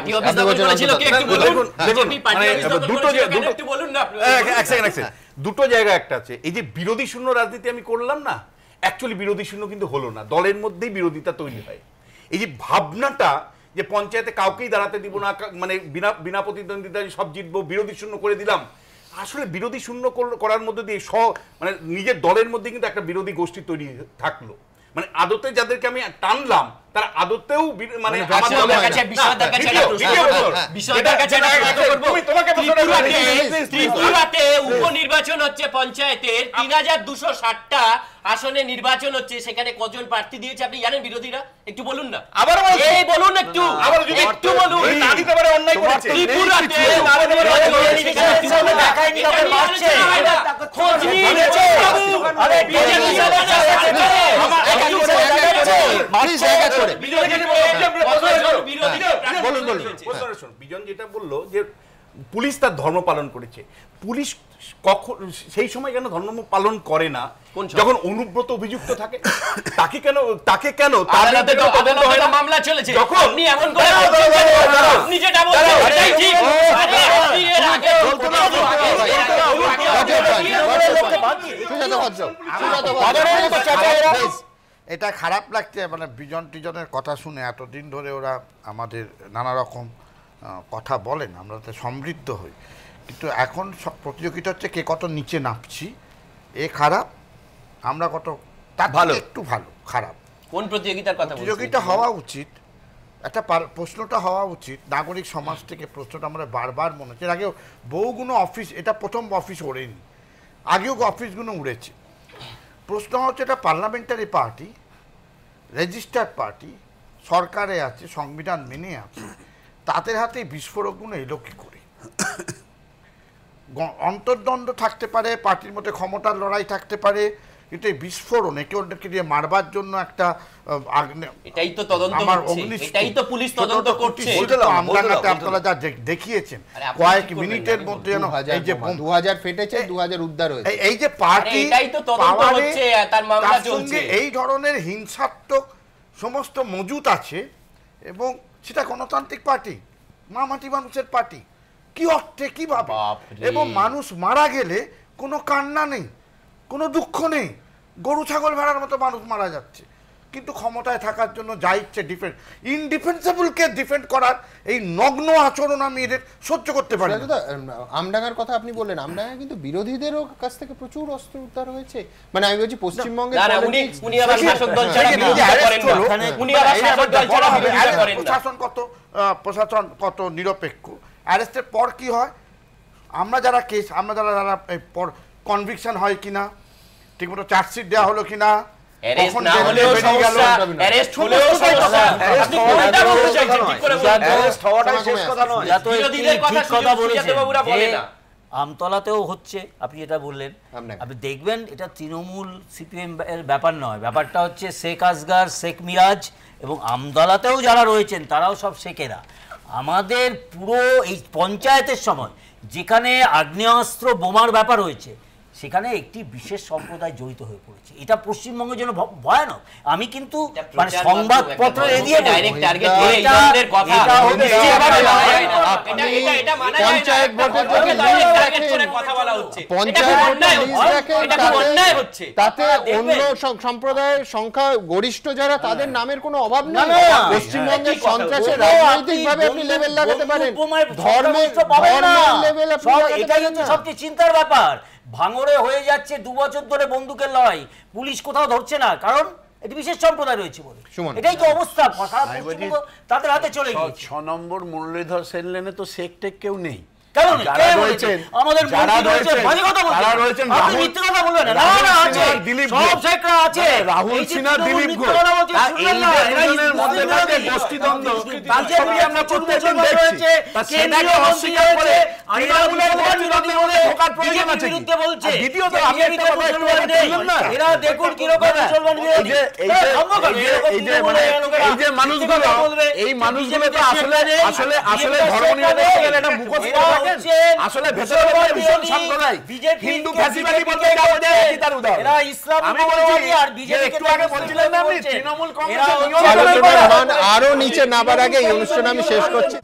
দুটো জায়গা একটা আছে, এই যে বিরোধী শূন্য রাজনীতি আমি করলাম না, অ্যাকচুয়ালি বিরোধী শূন্য কিন্তু হলো না, দলের মধ্যেই বিরোধিতা তৈরি হয়। এই যে ভাবনাটা যে পঞ্চায়েতে কাউকেই দাঁড়াতে দিব না, মানে বিনা প্রতিদ্বন্দ্বিতায় সব জিতবো, বিরোধী শূন্য করে দিলাম, আসলে বিরোধী শূন্য করার মধ্যে দিয়ে মানে নিজের দলের মধ্যে কিন্তু একটা বিরোধী গোষ্ঠী তৈরি থাকলো, মানে আদতে যাদেরকে আমি টানলাম তারা আদতেও মানে ত্রিপুরাতে উপনির্বাচন হচ্ছে পঞ্চায়েতের, 3260টা আসনে নির্বাচন হচ্ছে, সেখানে কজন প্রার্থী দিয়েছে আপনি জানেন বিরোধীরা? একটু বলুন না, আবার এই বলুন একটু, আবার যদি একটু বলুন। ত্রিপুরাতে খোঁজ নিন, বিজন যেটা বললো যে পুলিশ তার ধর্ম পালন করেছে, পুলিশ কখন সেই সময় কেন ধর্ম পালন করে না যখন অনুব্রত অভিযুক্ত থাকে? তাকে কেন মামলা চলেছে যখন আপনি এমন করে আপনি যেটা বলছেন সেটাই ঠিক। এটা খারাপ লাগছে, মানে বিজন টিজনের কথা শুনে এতদিন ধরে ওরা আমাদের নানা রকম কথা বলেন, আমরা তো সমৃদ্ধ হই, কিন্তু এখন সব প্রতিযোগিতা হচ্ছে কে কত নিচে নামছি, এ খারাপ, আমরা কত তার ভালো, একটু ভালো খারাপ। কোন প্রতিযোগিতার কথা? প্রতিযোগিতা হওয়া উচিত, একটা প্রশ্নটা হওয়া উচিত নাগরিক সমাজ থেকে, প্রশ্নটা আমরা বারবার মনে হচ্ছে, এর আগেও বহুগুলো অফিস, এটা প্রথম অফিস ওড়েনি, আগেও অফিসগুলো উড়েছে। প্রশ্ন হচ্ছে এটা পার্লামেন্টারি পার্টি, রেজিস্টার্ড পার্টি, সরকারে আছে, সংবিধান মেনে আছে, তাদের হাতে বিস্ফোরকগুলো এলো কী করে? অন্তর্দ্বন্দ্ব থাকতে পারে, পার্টির মধ্যে ক্ষমতার লড়াই থাকতে পারে, কিন্তু এই বিস্ফোরণ একে অন্যকে দিয়ে মারবার জন্য একটা এটাই তো তদন্ত হচ্ছে, এটাই তো পুলিশ তদন্ত করছে। আমডাঙ্গাতে আপনারা যা দেখিয়েছেন কয়েক মিনিটের মধ্যে, এই যে 2000 ফেটেছে, 2000 উদ্ধার হয়েছে, এই যে পার্টি এটাই তো তদন্ত হচ্ছে, তার মামলা চলছে। এই ধরনের হিংসাত্মক সমস্ত মজুত আছে এবং সেটা গণতান্ত্রিক পার্টি, মামাটি মানুষের পার্টি, কি অর্থে, কিভাবে? এবং মানুষ মারা গেলে কোনো কান্না নেই, কোনো দুঃখ নেই, গরু ছাগল ভেড়ার মতো মানুষ মারা যাচ্ছে, কিন্তু ক্ষমতায় থাকার জন্য যা ইচ্ছে ইনডিফেন্সেবলকে ডিফেন্ড করার এই নগ্ন আচরণ আমি এদের সহ্য করতে পারি না। আমডাঙ্গার কথা আপনি বললেন, আমডাঙ্গা কিন্তু বিরোধীদেরও কাছ থেকে প্রচুর অস্ত্র উদ্ধার হয়েছে, মানে আমি বলছি পশ্চিমবঙ্গে প্রশাসন কত নিরপেক্ষ, অ্যারেস্টের পর কি হয়, আমরা যারা কেস, আমরা যারা কনভিকশন হয় কিনা, ঠিকমতো চার্জশিট দেওয়া হলো কিনা, আমতলাতেও হচ্ছে, আপনি যেটা বললেন, আপনি দেখবেন এটা তৃণমূল সিপিএম এর ব্যাপার নয়, ব্যাপারটা হচ্ছে শেখ আসগার, শেখ মিরাজ এবং আমতলাতেও যারা রয়েছেন তারাও সব শেখেরা। আমাদের পুরো এই পঞ্চায়েতের সময় যেখানে আগ্নেয়াস্ত্র বোমার ব্যাপার হয়েছে সেখানে একটি বিশেষ সম্প্রদায় জড়িত হয়ে পড়েছে। এটা পশ্চিমবঙ্গের জন্য ভয়ানক। আমি কিন্তু মানে সংবাদপত্র এড়িয়ে তাতে অন্য সম্প্রদায়ের সংখ্যা গরিষ্ঠ যারা তাদের নামের কোনো অভাব নেই। পশ্চিমবঙ্গের সন্ত্রাসের রাজনৈতিকভাবে আপনি লেভেল লাগাতে পারেন, ধর্মের লেভেল, এটাই হচ্ছে সবচেয়ে চিন্তার ব্যাপার। ভাঙড়ে হয়ে যাচ্ছে 2 বছর ধরে বন্দুকের লড়াই, পুলিশ কোথাও ধরছে না, কারণ এটি বিশেষ সম্প্রদায় রয়েছে বলে। এটাই তো অবস্থা, তাদের হাতে চলে গিয়েছে। 6 নম্বর মুরলীধর সেন লেনে তো শেখ টেক কেউ নেই। আমাদের রাহুল সিনহা, দিলীপ ঘোষ, এই মানুষগুলো তো আসলে ধর্ম নিয়ে মুখোশ আসলে ভেতরে ভীষণ সাম্প্রদায়িক হিন্দু ফ্যাসিবাদী বলতে তার উদাহরণ। এরা ইসলাম আমি বলছি আর বিজেপি একটু আগে বলছিলেন না আপনি তৃণমূল কংগ্রেস আরো নিচে নাবার আগে এই অনুষ্ঠান আমি শেষ করছি।